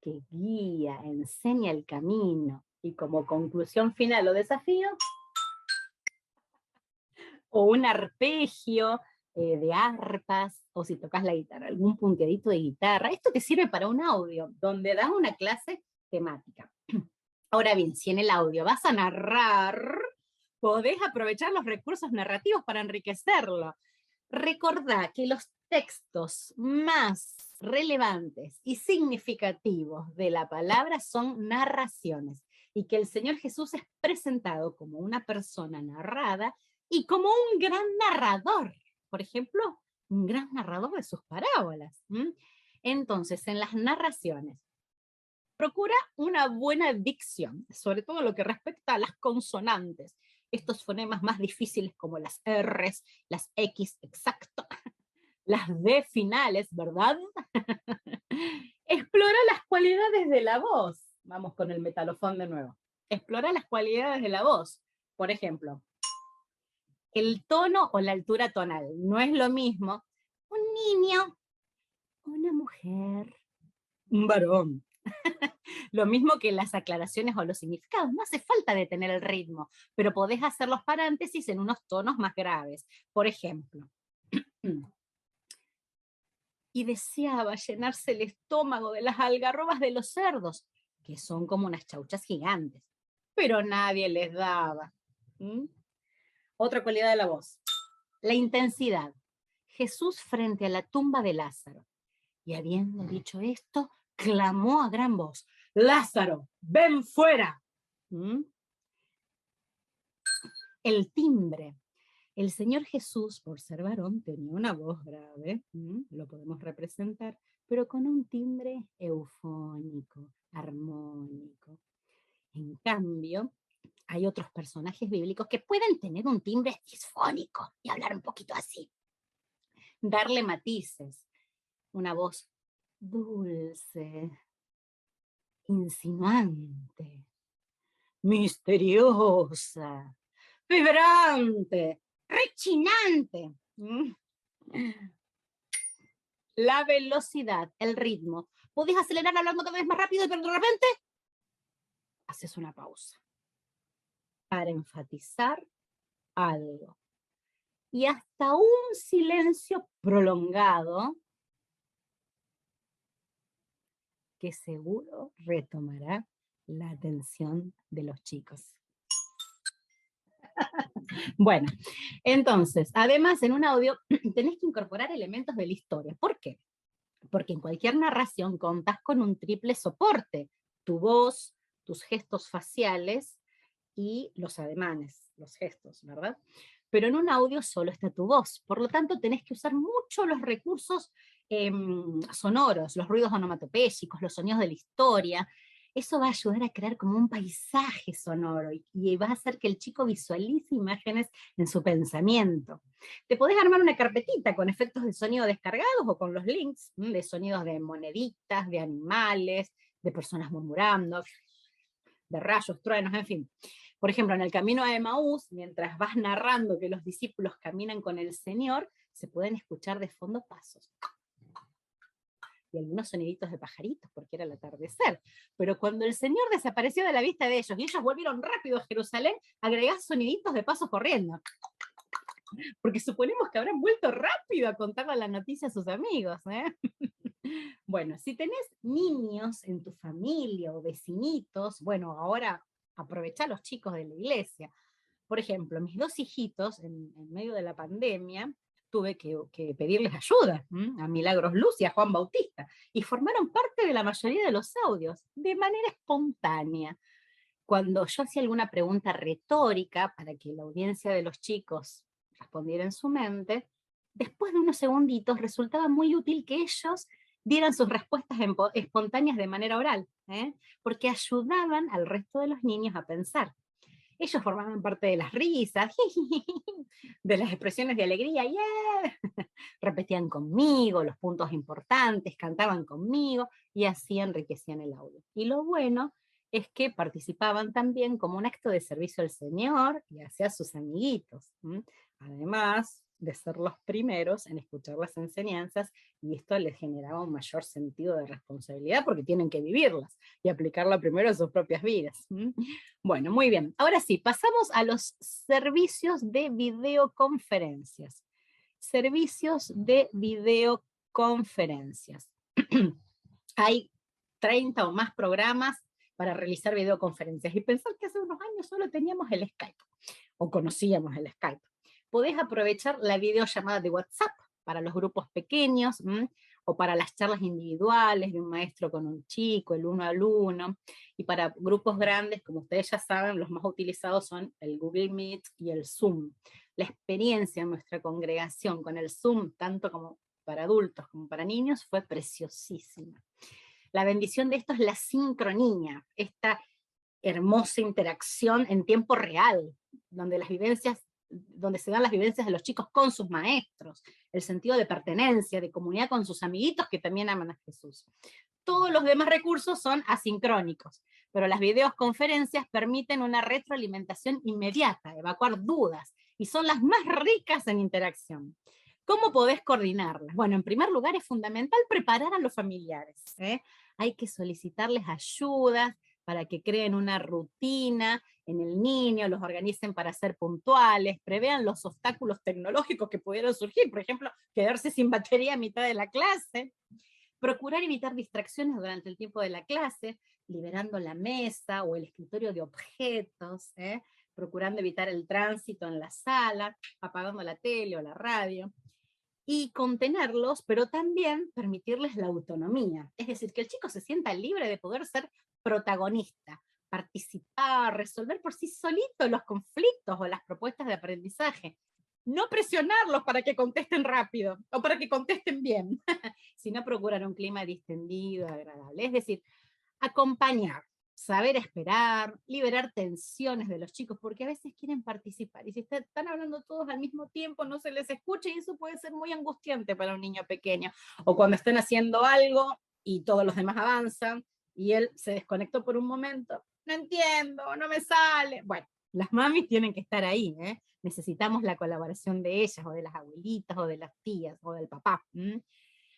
Que guía, enseña el camino. Y como conclusión final o desafío, o un arpegio de arpas, o si tocas la guitarra, algún punteadito de guitarra. Esto te sirve para un audio, donde das una clase temática. Ahora bien, si en el audio vas a narrar, podés aprovechar los recursos narrativos para enriquecerlo. Recordá que los textos más relevantes y significativos de la palabra son narraciones, y que el Señor Jesús es presentado como una persona narrada y como un gran narrador. Por ejemplo, un gran narrador de sus parábolas. Entonces, en las narraciones, procura una buena dicción, sobre todo lo que respecta a las consonantes, estos fonemas más difíciles como las R's, las X, exacto, las D finales, ¿verdad? Explora las cualidades de la voz. Vamos con el metalofón de nuevo. Explora las cualidades de la voz. Por ejemplo, el tono o la altura tonal. No es lo mismo un niño, una mujer, un varón. Lo mismo que las aclaraciones o los significados. No hace falta detener el ritmo, pero podés hacer los paréntesis en unos tonos más graves. Por ejemplo, y deseaba llenarse el estómago de las algarrobas de los cerdos, que son como unas chauchas gigantes, pero nadie les daba. Otra cualidad de la voz, la intensidad. Jesús frente a la tumba de Lázaro, y habiendo dicho esto, clamó a gran voz: ¡Lázaro, ven fuera! El timbre. El Señor Jesús, por ser varón, tenía una voz grave, lo podemos representar, pero con un timbre eufónico, armónico. En cambio, hay otros personajes bíblicos que pueden tener un timbre disfónico y hablar un poquito así. Darle matices, una voz dulce, insinuante, misteriosa, vibrante, rechinante. La velocidad, el ritmo. Podés acelerar hablando cada vez más rápido, pero de repente haces una pausa para enfatizar algo. Y hasta un silencio prolongado que seguro retomará la atención de los chicos. Bueno, entonces, además en un audio tenés que incorporar elementos de la historia. ¿Por qué? Porque en cualquier narración contás con un triple soporte: tu voz, tus gestos faciales y los ademanes, los gestos, ¿verdad? Pero en un audio solo está tu voz, por lo tanto tenés que usar mucho los recursos sonoros, los ruidos onomatopéyicos, los sonidos de la historia. Eso va a ayudar a crear como un paisaje sonoro y va a hacer que el chico visualice imágenes en su pensamiento. Te podés armar una carpetita con efectos de sonido descargados o con los links de sonidos de moneditas, de animales, de personas murmurando, de rayos, truenos, en fin. Por ejemplo, en el camino a Emaús, mientras vas narrando que los discípulos caminan con el Señor, se pueden escuchar de fondo pasos y algunos soniditos de pajaritos, porque era el atardecer. Pero cuando el Señor desapareció de la vista de ellos, y ellos volvieron rápido a Jerusalén, agregás soniditos de pasos corriendo. Porque suponemos que habrán vuelto rápido a contarle la noticia a sus amigos, ¿eh? Bueno, si tenés niños en tu familia o vecinitos, bueno, ahora aprovechá a los chicos de la iglesia. Por ejemplo, mis 2 hijitos, en medio de la pandemia, tuve que pedirles ayuda a Milagros Luz y a Juan Bautista, y formaron parte de la mayoría de los audios, de manera espontánea. Cuando yo hacía alguna pregunta retórica para que la audiencia de los chicos respondiera en su mente, después de unos segunditos resultaba muy útil que ellos dieran sus respuestas espontáneas de manera oral, porque ayudaban al resto de los niños a pensar. Ellos formaban parte de las risas, de las expresiones de alegría, yeah. Repetían conmigo los puntos importantes, cantaban conmigo, y así enriquecían el audio. Y lo bueno es que participaban también como un acto de servicio al Señor y hacia sus amiguitos. Además de ser los primeros en escuchar las enseñanzas, y esto les generaba un mayor sentido de responsabilidad porque tienen que vivirlas y aplicarla primero a sus propias vidas. Bueno, muy bien. Ahora sí, pasamos a los servicios de videoconferencias. Servicios de videoconferencias. Hay 30 o más programas para realizar videoconferencias, y pensar que hace unos años solo teníamos el Skype, o conocíamos el Skype. Podés aprovechar la videollamada de WhatsApp para los grupos pequeños, o para las charlas individuales de un maestro con un chico, el 1 al 1, y para grupos grandes, como ustedes ya saben, los más utilizados son el Google Meet y el Zoom. La experiencia en nuestra congregación con el Zoom, tanto como para adultos como para niños, fue preciosísima. La bendición de esto es la sincronía, esta hermosa interacción en tiempo real, donde se dan las vivencias de los chicos con sus maestros, el sentido de pertenencia, de comunidad con sus amiguitos que también aman a Jesús. Todos los demás recursos son asincrónicos, pero las videoconferencias permiten una retroalimentación inmediata, evacuar dudas, y son las más ricas en interacción. ¿Cómo podés coordinarlas? Bueno, en primer lugar es fundamental preparar a los familiares. Hay que solicitarles ayudas para que creen una rutina en el niño, los organicen para ser puntuales, prevean los obstáculos tecnológicos que pudieran surgir, por ejemplo, quedarse sin batería a mitad de la clase, procurar evitar distracciones durante el tiempo de la clase, liberando la mesa o el escritorio de objetos, procurando evitar el tránsito en la sala, apagando la tele o la radio, y contenerlos, pero también permitirles la autonomía, es decir, que el chico se sienta libre de poder ser protagonista, participar, resolver por sí solito los conflictos o las propuestas de aprendizaje. No presionarlos para que contesten rápido o para que contesten bien, sino procurar un clima distendido, agradable. Es decir, acompañar, saber esperar, liberar tensiones de los chicos, porque a veces quieren participar, y si están hablando todos al mismo tiempo, no se les escucha, y eso puede ser muy angustiante para un niño pequeño. O cuando estén haciendo algo y todos los demás avanzan, y él se desconectó por un momento, no entiendo, no me sale. Bueno, las mamis tienen que estar ahí, ¿eh? Necesitamos la colaboración de ellas, o de las abuelitas, o de las tías, o del papá.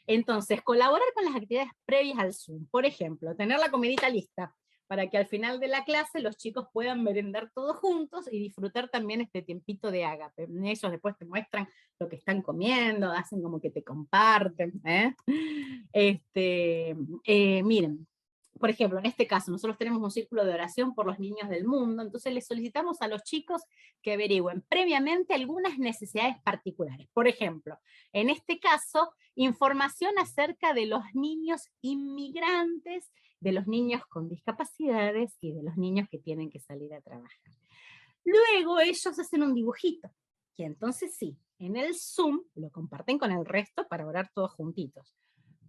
Entonces, colaborar con las actividades previas al Zoom. Por ejemplo, tener la comidita lista para que al final de la clase los chicos puedan merendar todos juntos y disfrutar también este tiempito de ágape. Ellos después te muestran lo que están comiendo, hacen como que te comparten. Miren, por ejemplo, en este caso, nosotros tenemos un círculo de oración por los niños del mundo, entonces les solicitamos a los chicos que averigüen previamente algunas necesidades particulares. Por ejemplo, en este caso, información acerca de los niños inmigrantes, de los niños con discapacidades y de los niños que tienen que salir a trabajar. Luego ellos hacen un dibujito, y entonces sí, en el Zoom lo comparten con el resto para orar todos juntitos.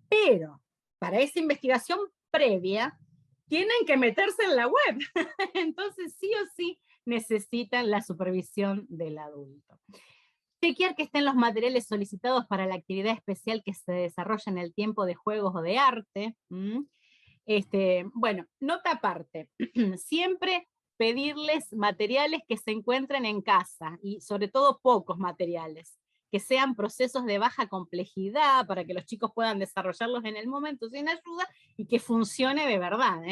Pero para esa investigación previa, tienen que meterse en la web. Entonces sí o sí necesitan la supervisión del adulto. Chequear que estén los materiales solicitados para la actividad especial que se desarrolla en el tiempo de juegos o de arte. Bueno, nota aparte, siempre pedirles materiales que se encuentren en casa y sobre todo pocos materiales, que sean procesos de baja complejidad para que los chicos puedan desarrollarlos en el momento sin ayuda y que funcione de verdad.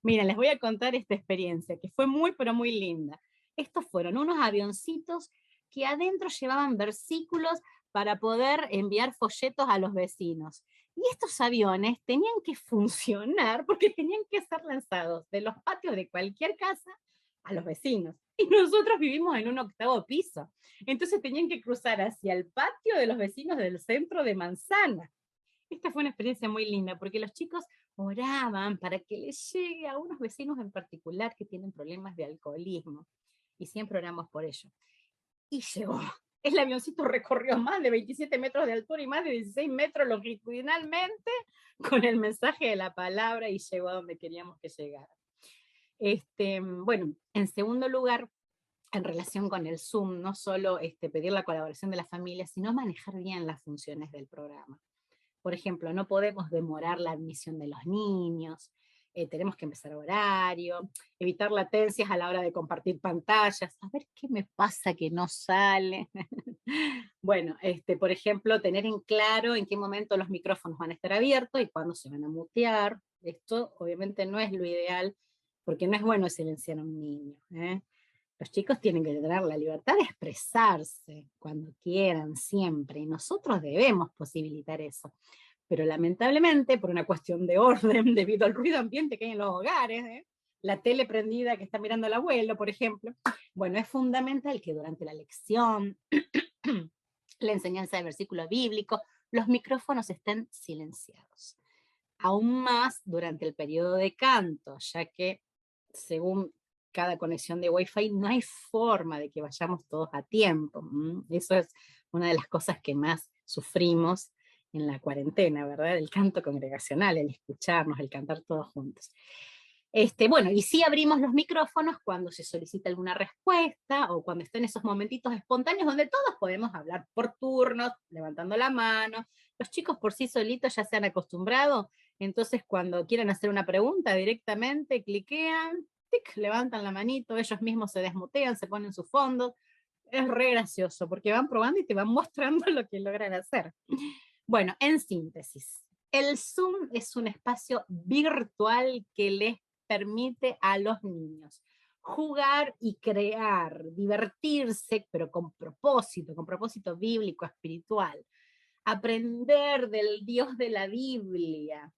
Miren, les voy a contar esta experiencia que fue muy pero muy linda. Estos fueron unos avioncitos que adentro llevaban versículos para poder enviar folletos a los vecinos. Y estos aviones tenían que funcionar porque tenían que ser lanzados de los patios de cualquier casa a los vecinos. Y nosotros vivimos en un 8º piso. Entonces tenían que cruzar hacia el patio de los vecinos del centro de Manzana. Esta fue una experiencia muy linda porque los chicos oraban para que les llegue a unos vecinos en particular que tienen problemas de alcoholismo. Y siempre oramos por ello. Y llegó. El avioncito recorrió más de 27 metros de altura y más de 16 metros longitudinalmente con el mensaje de la palabra y llegó a donde queríamos que llegara. Bueno, en segundo lugar, en relación con el Zoom, no solo pedir la colaboración de la familia, sino manejar bien las funciones del programa. Por ejemplo, no podemos demorar la admisión de los niños, tenemos que empezar a horario, evitar latencias a la hora de compartir pantallas, a ver qué me pasa que no sale. Bueno, por ejemplo, tener en claro en qué momento los micrófonos van a estar abiertos y cuándo se van a mutear. Esto obviamente no es lo ideal, porque no es bueno silenciar a un niño. Los chicos tienen que tener la libertad de expresarse cuando quieran, siempre, y nosotros debemos posibilitar eso. Pero lamentablemente, por una cuestión de orden, debido al ruido ambiente que hay en los hogares, la tele prendida que está mirando el abuelo, por ejemplo, bueno, es fundamental que durante la lección, la enseñanza del versículo bíblico, los micrófonos estén silenciados. Aún más durante el periodo de canto, ya que según cada conexión de Wi-Fi no hay forma de que vayamos todos a tiempo. Eso es una de las cosas que más sufrimos en la cuarentena, ¿verdad? El canto congregacional, el escucharnos, el cantar todos juntos. Bueno, y sí abrimos los micrófonos cuando se solicita alguna respuesta o cuando estén esos momentitos espontáneos donde todos podemos hablar por turnos, levantando la mano. Los chicos por sí solitos ya se han acostumbrado, entonces cuando quieren hacer una pregunta directamente cliquean, tic, levantan la manito, ellos mismos se desmutean, se ponen su fondo. Es re gracioso porque van probando y te van mostrando lo que logran hacer. Bueno, en síntesis, el Zoom es un espacio virtual que les permite a los niños jugar y crear, divertirse, pero con propósito bíblico, espiritual, aprender del Dios de la Biblia,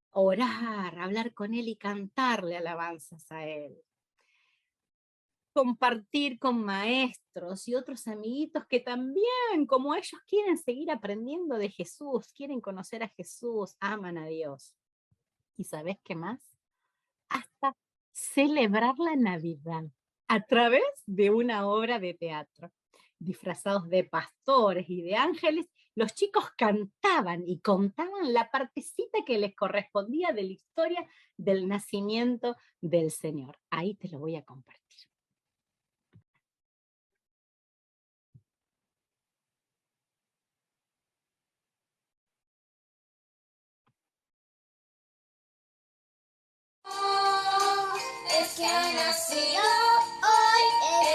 orar, hablar con Él y cantarle alabanzas a Él. Compartir con maestros y otros amiguitos que también, como ellos, quieren seguir aprendiendo de Jesús, quieren conocer a Jesús, aman a Dios. ¿Y sabes qué más? Hasta celebrar la Navidad a través de una obra de teatro. Disfrazados de pastores y de ángeles, los chicos cantaban y contaban la partecita que les correspondía de la historia del nacimiento del Señor. Ahí te lo voy a compartir. Es que ha nacido hoy,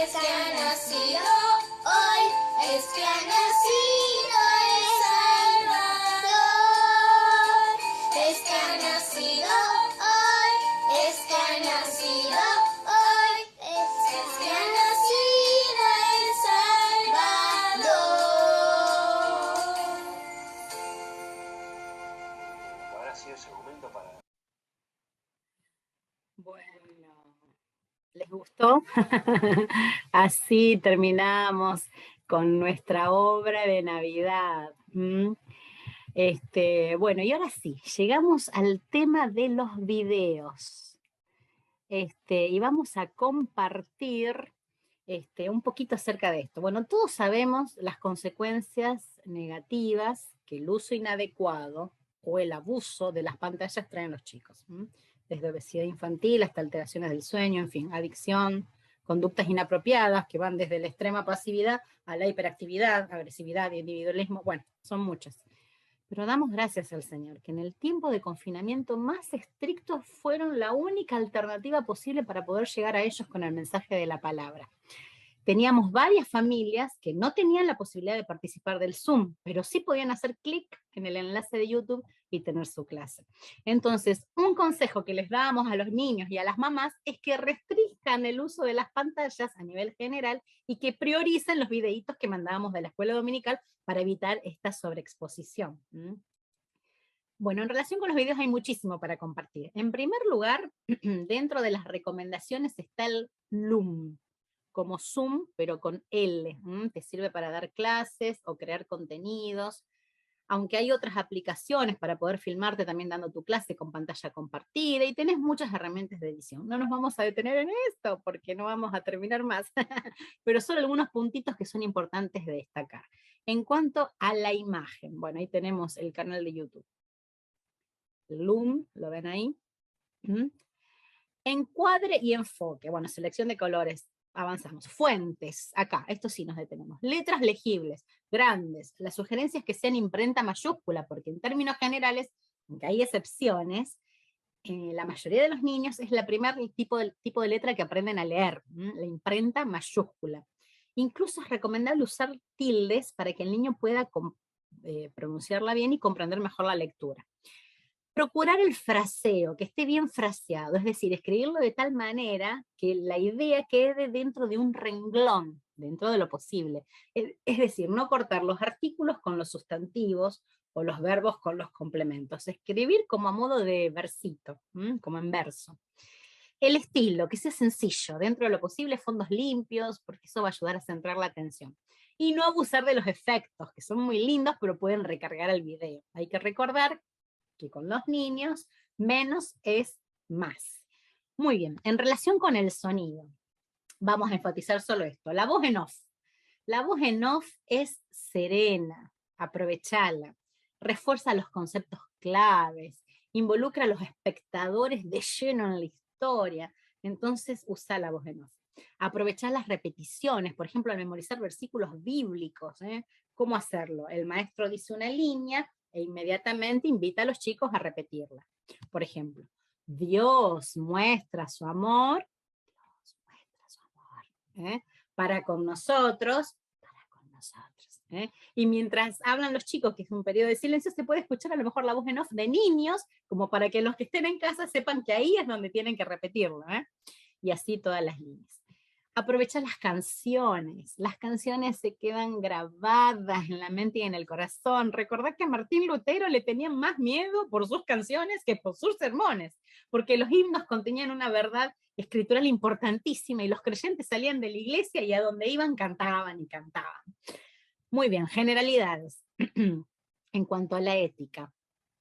es que ha nacido hoy, es que ha nacido el Salvador. Es que ha nacido hoy, es que ha nacido hoy, es que ha nacido el Salvador. Habrá sido ese momento para... Bueno, ¿les gustó? Así terminamos con nuestra obra de Navidad. Bueno, y ahora sí, llegamos al tema de los videos. Y vamos a compartir un poquito acerca de esto. Bueno, todos sabemos las consecuencias negativas que el uso inadecuado o el abuso de las pantallas traen los chicos. Desde obesidad infantil hasta alteraciones del sueño, en fin, adicción, conductas inapropiadas que van desde la extrema pasividad a la hiperactividad, agresividad, individualismo, bueno, son muchas. Pero damos gracias al Señor, que en el tiempo de confinamiento más estrictos fueron la única alternativa posible para poder llegar a ellos con el mensaje de la palabra. Teníamos varias familias que no tenían la posibilidad de participar del Zoom, pero sí podían hacer clic en el enlace de YouTube y tener su clase. Entonces, un consejo que les dábamos a los niños y a las mamás es que restrinjan el uso de las pantallas a nivel general y que prioricen los videitos que mandábamos de la escuela dominical para evitar esta sobreexposición. Bueno, en relación con los videos hay muchísimo para compartir. En primer lugar, dentro de las recomendaciones está el Loom, como Zoom, pero con L. Te sirve para dar clases o crear contenidos, aunque hay otras aplicaciones para poder filmarte también dando tu clase con pantalla compartida, y tenés muchas herramientas de edición. No nos vamos a detener en esto, porque no vamos a terminar más, pero son algunos puntitos que son importantes de destacar. En cuanto a la imagen, bueno, ahí tenemos el canal de YouTube. Loom, ¿lo ven ahí? Encuadre y enfoque, bueno, selección de colores, avanzamos. Fuentes, acá, esto sí nos detenemos. Letras legibles, grandes, la sugerencia es que sean imprenta mayúscula, porque en términos generales, aunque hay excepciones, la mayoría de los niños es el primer tipo de letra que aprenden a leer, la imprenta mayúscula. Incluso es recomendable usar tildes para que el niño pueda pronunciarla bien y comprender mejor la lectura. Procurar el fraseo, que esté bien fraseado, es decir, escribirlo de tal manera que la idea quede dentro de un renglón, dentro de lo posible. Es decir, no cortar los artículos con los sustantivos o los verbos con los complementos. Escribir como a modo de versito, como en verso. El estilo, que sea sencillo, dentro de lo posible, fondos limpios, porque eso va a ayudar a centrar la atención. Y no abusar de los efectos, que son muy lindos, pero pueden recargar el video. Hay que recordar que con los niños menos es más. Muy bien, en relación con el sonido, vamos a enfatizar solo esto, la voz en off. La voz en off es serena, aprovechala, refuerza los conceptos claves, involucra a los espectadores de lleno en la historia, entonces usa la voz en off. Aprovechar las repeticiones, por ejemplo, al memorizar versículos bíblicos. ¿Cómo hacerlo? El maestro dice una línea e inmediatamente invita a los chicos a repetirla. Por ejemplo, Dios muestra su amor, para con nosotros, y mientras hablan los chicos, que es un periodo de silencio, se puede escuchar a lo mejor la voz en off de niños, como para que los que estén en casa sepan que ahí es donde tienen que repetirlo, y así todas las líneas. Aprovechar las canciones se quedan grabadas en la mente y en el corazón. Recordad que a Martín Lutero le tenían más miedo por sus canciones que por sus sermones, porque los himnos contenían una verdad escritural importantísima y los creyentes salían de la iglesia y a donde iban cantaban y cantaban. Muy bien, generalidades. En cuanto a la ética,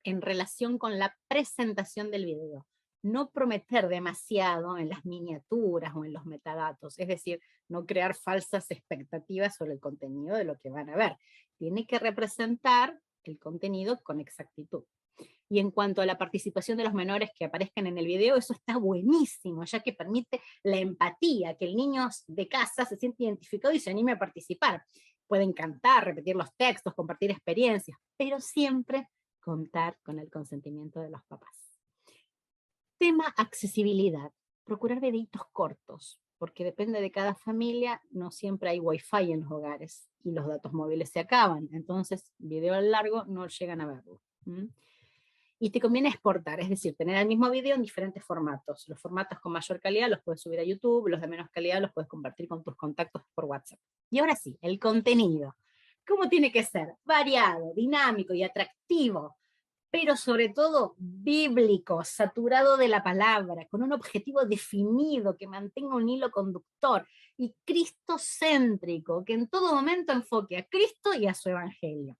en relación con la presentación del video, no prometer demasiado en las miniaturas o en los metadatos, es decir, no crear falsas expectativas sobre el contenido de lo que van a ver. Tiene que representar el contenido con exactitud. Y en cuanto a la participación de los menores que aparezcan en el video, eso está buenísimo, ya que permite la empatía, que el niño de casa se siente identificado y se anime a participar. Pueden cantar, repetir los textos, compartir experiencias, pero siempre contar con el consentimiento de los papás. Tema accesibilidad. procurar videitos cortos, porque depende de cada familia, no siempre hay wifi en los hogares y los datos móviles se acaban, entonces video largo no llegan a verlo. Y te conviene exportar, es decir, tener el mismo video en diferentes formatos. Los formatos con mayor calidad los puedes subir a YouTube, los de menos calidad los puedes compartir con tus contactos por WhatsApp. Y ahora sí, el contenido. ¿Cómo tiene que ser? Variado, dinámico y atractivo, pero sobre todo bíblico, saturado de la palabra, con un objetivo definido que mantenga un hilo conductor y cristocéntrico, que en todo momento enfoque a Cristo y a su evangelio.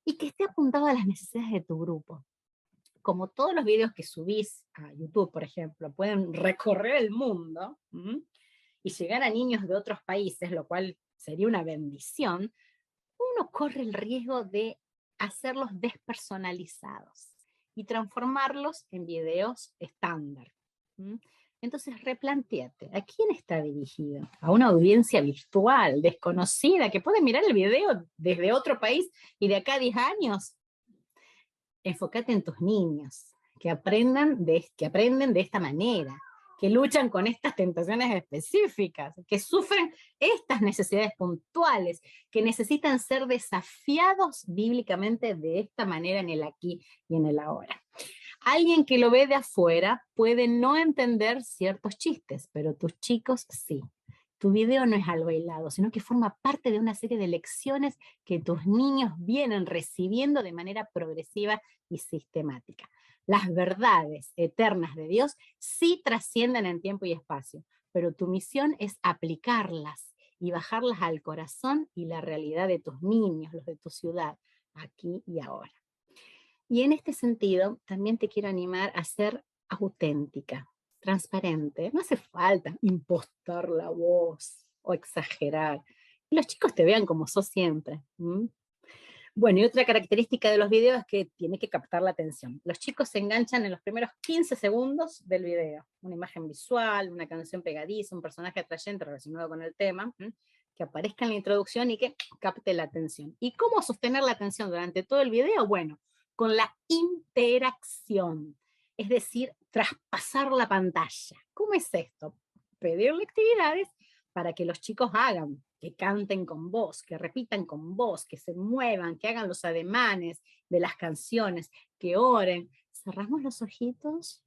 Y que esté apuntado a las necesidades de tu grupo. Como todos los videos que subís a YouTube, por ejemplo, pueden recorrer el mundo y llegar a niños de otros países, lo cual sería una bendición, uno corre el riesgo de hacerlos despersonalizados y transformarlos en videos estándar. Entonces replantéate, ¿a quién está dirigido? ¿A una audiencia virtual, desconocida, que puede mirar el video desde otro país y de acá a 10 años? Enfócate en tus niños, que aprenden de esta manera, que luchan con estas tentaciones específicas, que sufren estas necesidades puntuales, que necesitan ser desafiados bíblicamente de esta manera en el aquí y en el ahora. Alguien que lo ve de afuera puede no entender ciertos chistes, pero tus chicos sí. Tu video no es algo aislado, sino que forma parte de una serie de lecciones que tus niños vienen recibiendo de manera progresiva y sistemática. Las verdades eternas de Dios sí trascienden en tiempo y espacio, pero tu misión es aplicarlas y bajarlas al corazón y la realidad de tus niños, los de tu ciudad, aquí y ahora. Y en este sentido, también te quiero animar a ser auténtica, transparente. No hace falta impostar la voz o exagerar. Que los chicos te vean como sos siempre. Bueno, y otra característica de los videos es que tiene que captar la atención. Los chicos se enganchan en los primeros 15 segundos del video. Una imagen visual, una canción pegadiza, un personaje atrayente relacionado con el tema, que aparezca en la introducción y que capte la atención. ¿Y cómo sostener la atención durante todo el video? Bueno, con la interacción, es decir, traspasar la pantalla. ¿Cómo es esto? Pedirle actividades para que los chicos hagan, que canten con voz, que repitan con voz, que se muevan, que hagan los ademanes de las canciones, que oren. Cerramos los ojitos.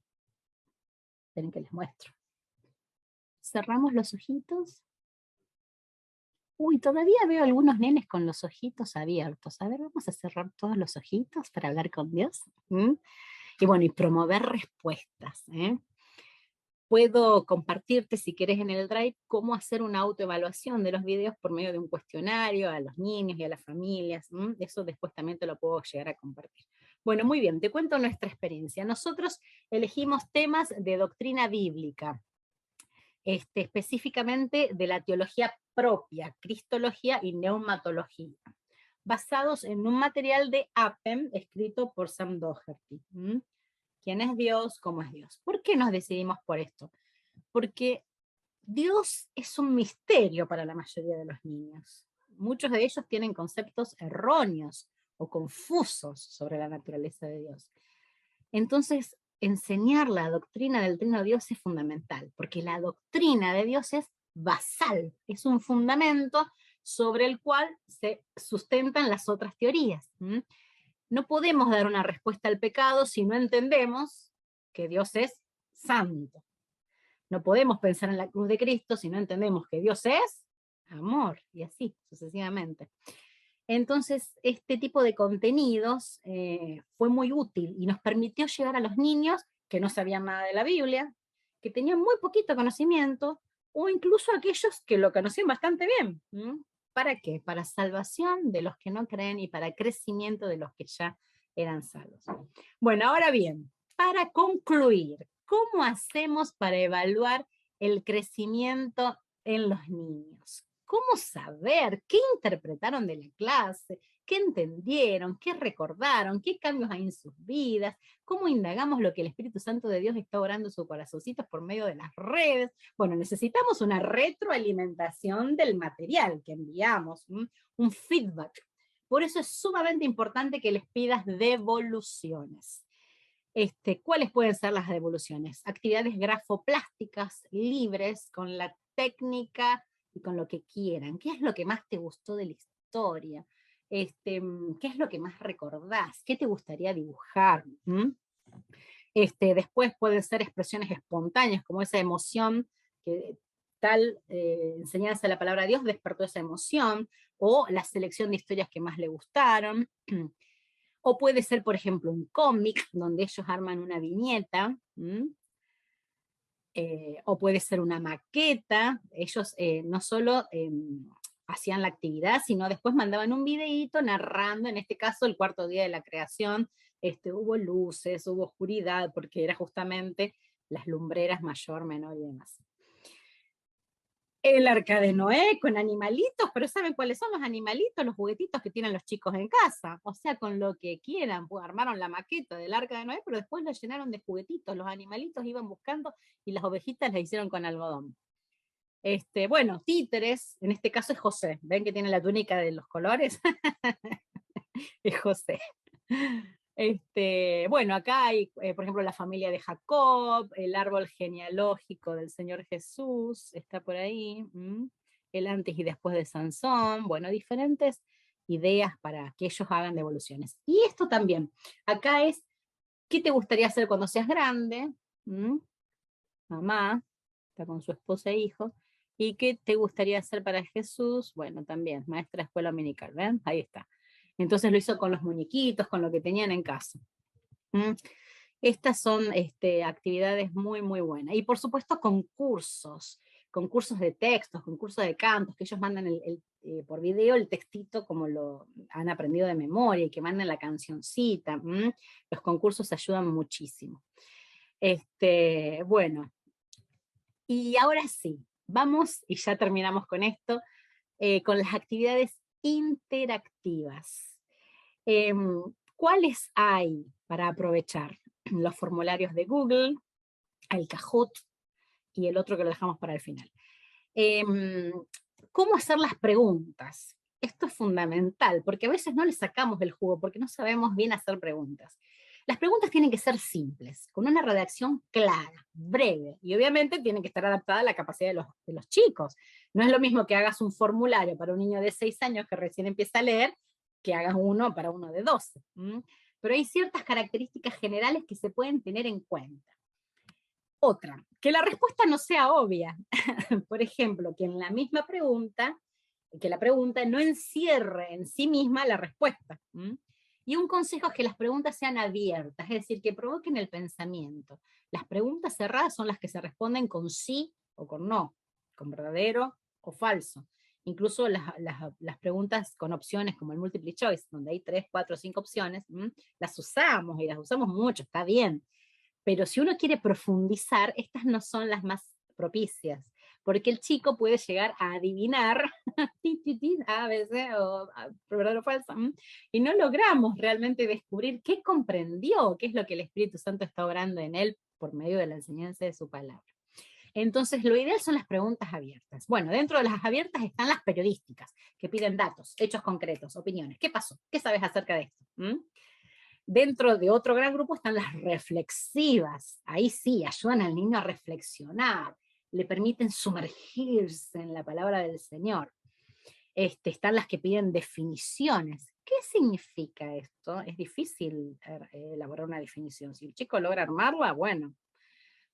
Esperen que les muestro. Cerramos los ojitos. Uy, todavía veo algunos nenes con los ojitos abiertos. A ver, vamos a cerrar todos los ojitos para hablar con Dios. Y bueno, y promover respuestas. Puedo compartirte, si quieres en el Drive, cómo hacer una autoevaluación de los videos por medio de un cuestionario a los niños y a las familias. Eso después también te lo puedo llegar a compartir. Bueno, muy bien, te cuento nuestra experiencia. Nosotros elegimos temas de doctrina bíblica, específicamente de la teología propia, cristología y neumatología, basados en un material de Appem escrito por Sam Doherty. ¿Quién es Dios? ¿Cómo es Dios? ¿Por qué nos decidimos por esto? Porque Dios es un misterio para la mayoría de los niños. Muchos de ellos tienen conceptos erróneos o confusos sobre la naturaleza de Dios. Entonces, enseñar la doctrina del Trino de Dios es fundamental, porque la doctrina de Dios es basal, es un fundamento sobre el cual se sustentan las otras teorías. No podemos dar una respuesta al pecado si no entendemos que Dios es santo. No podemos pensar en la cruz de Cristo si no entendemos que Dios es amor, y así sucesivamente. Entonces, este tipo de contenidos fue muy útil y nos permitió llegar a los niños que no sabían nada de la Biblia, que tenían muy poquito conocimiento, o incluso aquellos que lo conocían bastante bien. ¿Para qué? Para salvación de los que no creen y para crecimiento de los que ya eran salvos. Bueno, ahora bien, para concluir, ¿cómo hacemos para evaluar el crecimiento en los niños? ¿Cómo saber qué interpretaron de la clase? ¿Qué entendieron? ¿Qué recordaron? ¿Qué cambios hay en sus vidas? ¿Cómo indagamos lo que el Espíritu Santo de Dios está orando en sus corazoncitos por medio de las redes? Bueno, necesitamos una retroalimentación del material que enviamos, un feedback. Por eso es sumamente importante que les pidas devoluciones. ¿Cuáles pueden ser las devoluciones? Actividades grafoplásticas libres con la técnica y con lo que quieran. ¿Qué es lo que más te gustó de la historia? ¿Qué es lo que más recordás? ¿Qué te gustaría dibujar? Después pueden ser expresiones espontáneas, como esa emoción que tal enseñanza de la palabra de Dios despertó esa emoción, o la selección de historias que más le gustaron. O puede ser, por ejemplo, un cómic donde ellos arman una viñeta, o puede ser una maqueta. Ellos no solo hacían la actividad, sino después mandaban un videíto narrando, en este caso, el cuarto día de la creación. Hubo luces, hubo oscuridad, porque era justamente las lumbreras mayor, menor y demás. El arca de Noé con animalitos, pero ¿saben cuáles son los animalitos? Los juguetitos que tienen los chicos en casa. O sea, con lo que quieran, pues armaron la maqueta del arca de Noé, pero después la llenaron de juguetitos. Los animalitos iban buscando y las ovejitas las hicieron con algodón. Bueno, títeres, en este caso es José. ¿Ven que tiene la túnica de los colores? Es José. Bueno, acá hay, por ejemplo, la familia de Jacob, el árbol genealógico del Señor Jesús, está por ahí, el antes y después de Sansón, bueno, diferentes ideas para que ellos hagan devoluciones. Y esto también, acá es, ¿qué te gustaría hacer cuando seas grande? Mamá, está con su esposa e hijo. ¿Y qué te gustaría hacer para Jesús? Bueno, también, maestra de escuela dominical, ¿ven? Ahí está. Entonces lo hizo con los muñequitos, con lo que tenían en casa. Estas son actividades muy, muy buenas. Y por supuesto concursos de textos, concursos de cantos, que ellos mandan por video el textito como lo han aprendido de memoria, y que mandan la cancioncita. Los concursos ayudan muchísimo. Bueno, y ahora sí, vamos, y ya terminamos con esto, con las actividades interactivas. ¿Cuáles hay para aprovechar? Los formularios de Google, el Kahoot, y el otro que lo dejamos para el final. ¿Cómo hacer las preguntas? Esto es fundamental, porque a veces no le sacamos el jugo, porque no sabemos bien hacer preguntas. Las preguntas tienen que ser simples, con una redacción clara, breve, y obviamente tienen que estar adaptadas a la capacidad de los chicos. No es lo mismo que hagas un formulario para un niño de 6 años que recién empieza a leer, que hagas uno para uno de 12. Pero hay ciertas características generales que se pueden tener en cuenta. Otra, que la respuesta no sea obvia. Por ejemplo, que en la misma pregunta, que la pregunta no encierre en sí misma la respuesta. Y un consejo es que las preguntas sean abiertas, es decir, que provoquen el pensamiento. Las preguntas cerradas son las que se responden con sí o con no, con verdadero o falso. Incluso las preguntas con opciones como el multiple choice, donde hay 3, 4, 5 opciones, las usamos, y las usamos mucho, está bien. Pero si uno quiere profundizar, estas no son las más propicias, porque el chico puede llegar a adivinar A, B, C, o verdadero o falso, y no logramos realmente descubrir qué comprendió, qué es lo que el Espíritu Santo está obrando en él por medio de la enseñanza de su palabra. Entonces, lo ideal son las preguntas abiertas. Bueno, dentro de las abiertas están las periodísticas, que piden datos, hechos concretos, opiniones. ¿Qué pasó? ¿Qué sabes acerca de esto? Dentro de otro gran grupo están las reflexivas. Ahí sí, ayudan al niño a reflexionar, le permiten sumergirse en la palabra del Señor. Están las que piden definiciones. ¿Qué significa esto? Es difícil elaborar una definición. Si el chico logra armarla, bueno.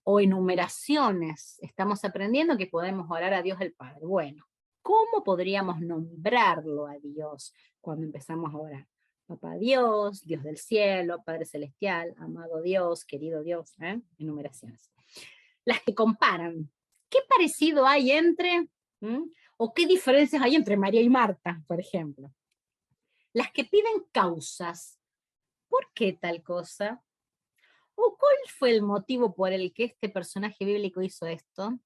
O enumeraciones. Estamos aprendiendo que podemos orar a Dios el Padre. Bueno, ¿cómo podríamos nombrarlo a Dios cuando empezamos a orar? Papá Dios, Dios del cielo, Padre celestial, amado Dios, querido Dios, enumeraciones. Las que comparan, ¿qué parecido hay entre, o qué diferencias hay entre María y Marta, por ejemplo? Las que piden causas, ¿por qué tal cosa? ¿O cuál fue el motivo por el que este personaje bíblico hizo esto?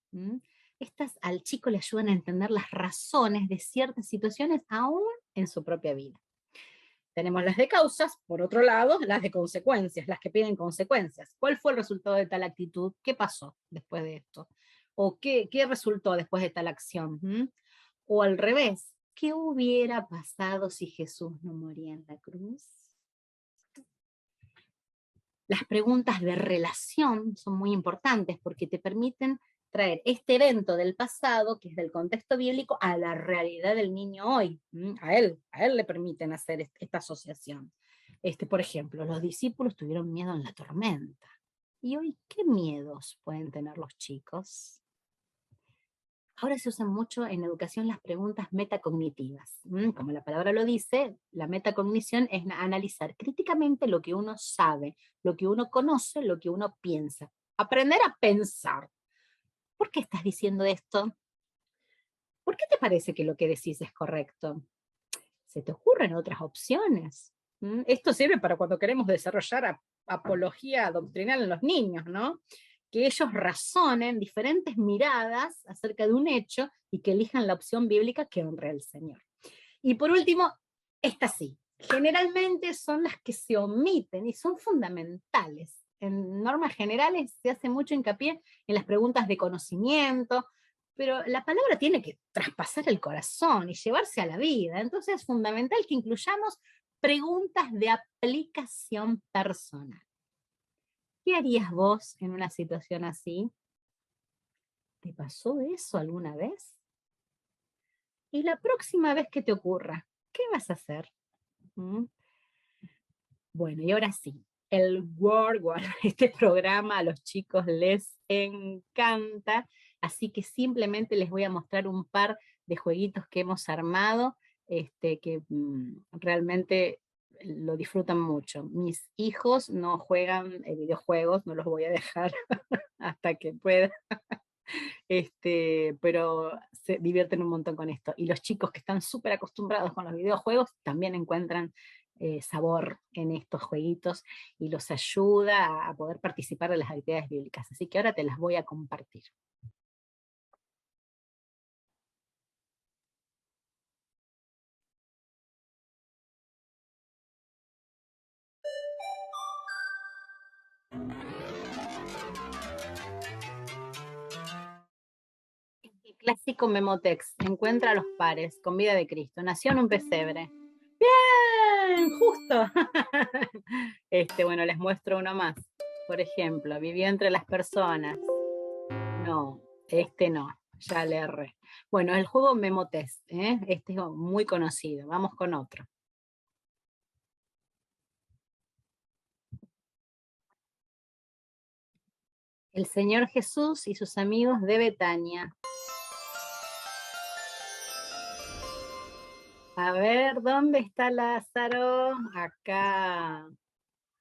Estas al chico le ayudan a entender las razones de ciertas situaciones aún en su propia vida. Tenemos las de causas, por otro lado, las de consecuencias, las que piden consecuencias. ¿Cuál fue el resultado de tal actitud? ¿Qué pasó después de esto? ¿O qué resultó después de tal acción? O al revés, ¿qué hubiera pasado si Jesús no moría en la cruz? Las preguntas de relación son muy importantes porque te permiten traer este evento del pasado, que es del contexto bíblico, a la realidad del niño hoy. A él le permiten hacer esta asociación. Por ejemplo, los discípulos tuvieron miedo en la tormenta. ¿Y hoy qué miedos pueden tener los chicos? Ahora se usan mucho en educación las preguntas metacognitivas. Como la palabra lo dice, la metacognición es analizar críticamente lo que uno sabe, lo que uno conoce, lo que uno piensa. Aprender a pensar. ¿Por qué estás diciendo esto? ¿Por qué te parece que lo que decís es correcto? ¿Se te ocurren otras opciones? Esto sirve para cuando queremos desarrollar apología doctrinal en los niños, ¿no? Que ellos razonen diferentes miradas acerca de un hecho y que elijan la opción bíblica que honre al Señor. Y por último, esta sí, generalmente son las que se omiten y son fundamentales. En normas generales se hace mucho hincapié en las preguntas de conocimiento, pero la palabra tiene que traspasar el corazón y llevarse a la vida. Entonces es fundamental que incluyamos preguntas de aplicación personal. ¿Qué harías vos en una situación así? ¿Te pasó eso alguna vez? Y la próxima vez que te ocurra, ¿qué vas a hacer? Bueno, y ahora sí, el Word Wall, este programa a los chicos les encanta, así que simplemente les voy a mostrar un par de jueguitos que hemos armado, que realmente lo disfrutan mucho. Mis hijos no juegan videojuegos, no los voy a dejar hasta que pueda, pero se divierten un montón con esto. Y los chicos que están súper acostumbrados con los videojuegos también encuentran sabor en estos jueguitos y los ayuda a poder participar de las actividades bíblicas. Así que ahora te las voy a compartir. El clásico Memotex, encuentra a los pares con vida de Cristo. Nació en un pesebre. ¡Bien! ¡Justo! Bueno, les muestro uno más. Por ejemplo, vivió entre las personas. No, no, ya le erré. Bueno, el juego Memotest, este es muy conocido. Vamos con otro. El Señor Jesús y sus amigos de Betania. A ver, ¿dónde está Lázaro? Acá.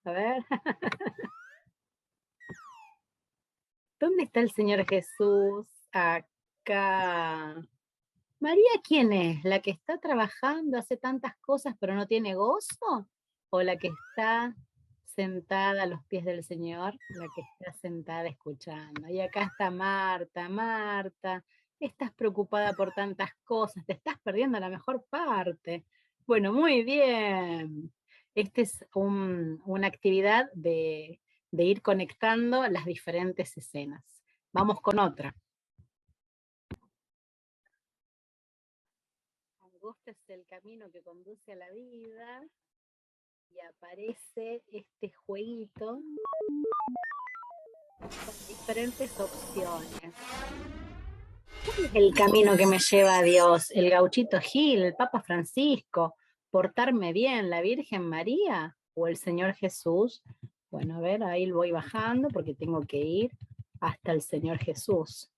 A ver. ¿Dónde está el Señor Jesús? Acá. ¿María quién es? ¿La que está trabajando, hace tantas cosas pero no tiene gozo? ¿O la que está sentada a los pies del Señor? La que está sentada escuchando. Y acá está Marta. Marta, estás preocupada por tantas cosas, te estás perdiendo la mejor parte. Bueno, muy bien. Esta es una actividad de ir conectando las diferentes escenas. Vamos con otra. Angosto es el camino que conduce a la vida y aparece este jueguito con diferentes opciones. ¿Cuál es el camino que me lleva a Dios? ¿El Gauchito Gil, el Papa Francisco, portarme bien, la Virgen María o el Señor Jesús? Bueno, a ver, ahí voy bajando porque tengo que ir hasta el Señor Jesús.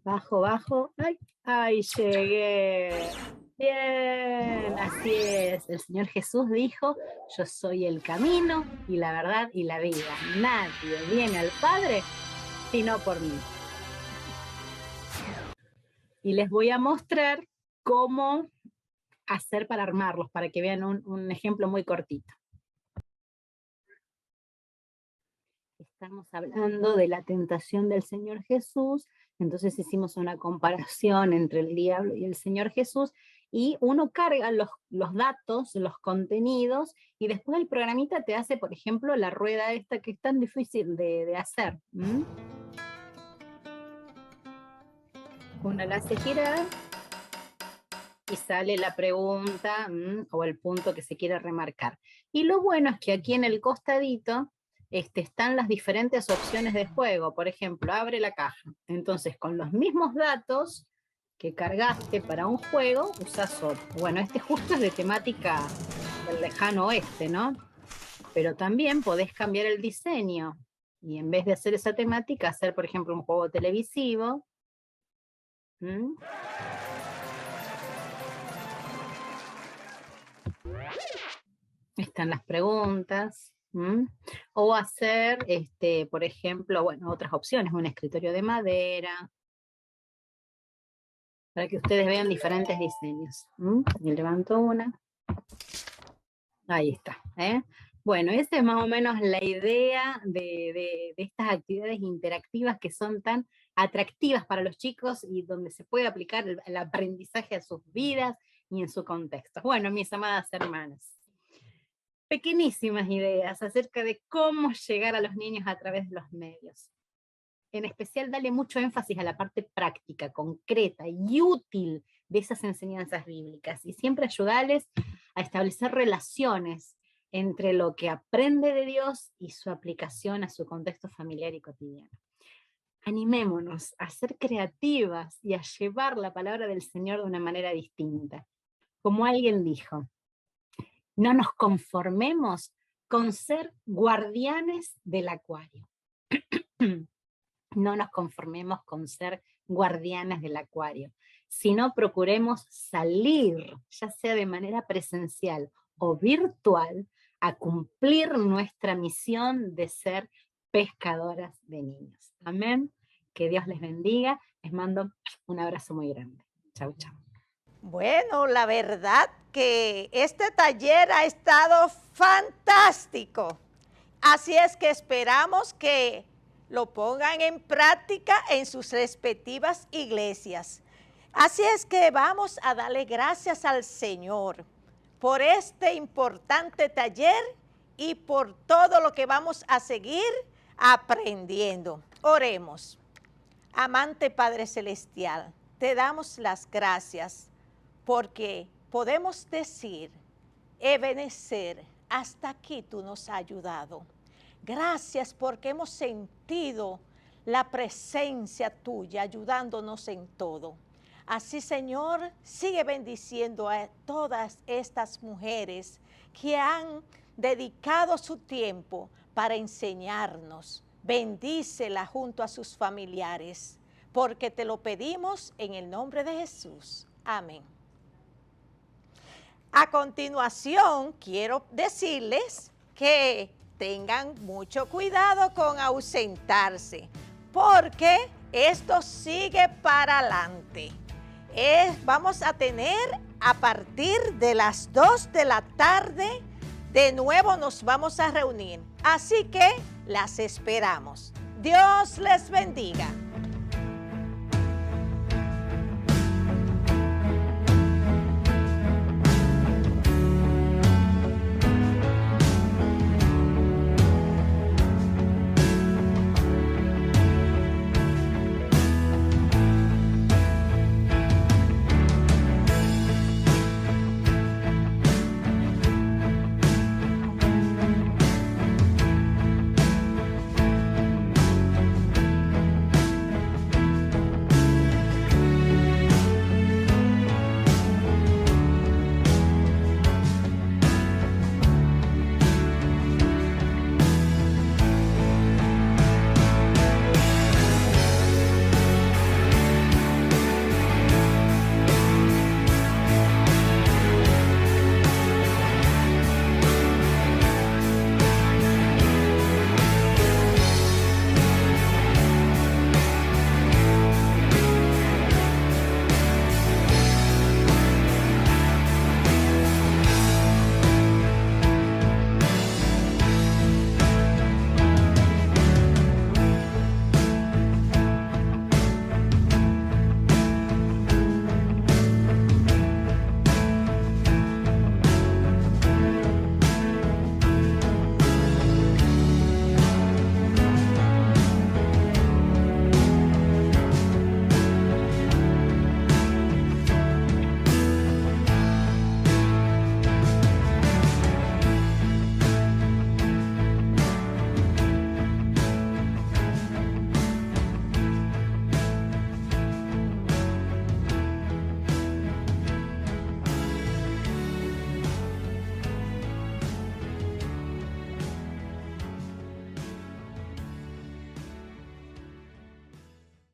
Bajo, bajo. ¡Ay! ¡Ay, llegué! Bien, así es. El Señor Jesús dijo, yo soy el camino y la verdad y la vida. Nadie viene al Padre sino por mí. Y les voy a mostrar cómo hacer para armarlos, para que vean un ejemplo muy cortito. Estamos hablando de la tentación del Señor Jesús, entonces hicimos una comparación entre el diablo y el Señor Jesús, y uno carga los datos, los contenidos, y después el programita te hace, por ejemplo, la rueda esta que es tan difícil de hacer. Uno la hace girar, y sale la pregunta o el punto que se quiere remarcar. Y lo bueno es que aquí en el costadito están las diferentes opciones de juego. Por ejemplo, abre la caja. Entonces, con los mismos datos que cargaste para un juego, usas otro. Bueno, este justo es de temática del lejano oeste, ¿no? Pero también podés cambiar el diseño. Y en vez de hacer esa temática, hacer, por ejemplo, un juego televisivo. Están las preguntas. O hacer, por ejemplo, bueno, otras opciones, un escritorio de madera, para que ustedes vean diferentes diseños. Y levanto una. Ahí está. Bueno, esa es más o menos la idea de estas actividades interactivas que son tan atractivas para los chicos y donde se puede aplicar el aprendizaje a sus vidas y en su contexto. Bueno, mis amadas hermanas, pequeñísimas ideas acerca de cómo llegar a los niños a través de los medios. En especial, darle mucho énfasis a la parte práctica, concreta y útil de esas enseñanzas bíblicas, y siempre ayudarles a establecer relaciones entre lo que aprende de Dios y su aplicación a su contexto familiar y cotidiano. Animémonos a ser creativas y a llevar la palabra del Señor de una manera distinta. Como alguien dijo, no nos conformemos con ser guardianes del acuario. No nos conformemos con ser guardianes del acuario, sino procuremos salir, ya sea de manera presencial o virtual, a cumplir nuestra misión de ser pescadoras de niños. Amén. Que Dios les bendiga. Les mando un abrazo muy grande. Chau, chau. Bueno, la verdad que este taller ha estado fantástico. Así es que esperamos que lo pongan en práctica en sus respectivas iglesias. Así es que vamos a darle gracias al Señor por este importante taller y por todo lo que vamos a seguir aprendiendo. Oremos. Amante Padre Celestial, te damos las gracias porque podemos decir, Ebenezer, hasta aquí tú nos has ayudado. Gracias porque hemos sentido la presencia tuya ayudándonos en todo. Así, Señor, sigue bendiciendo a todas estas mujeres que han dedicado su tiempo para enseñarnos. Bendícela junto a sus familiares, porque te lo pedimos en el nombre de Jesús. Amén. A continuación, quiero decirles que tengan mucho cuidado con ausentarse, porque esto sigue para adelante. Vamos a tener a partir de las 2 de la tarde, de nuevo nos vamos a reunir. Así que las esperamos. Dios les bendiga.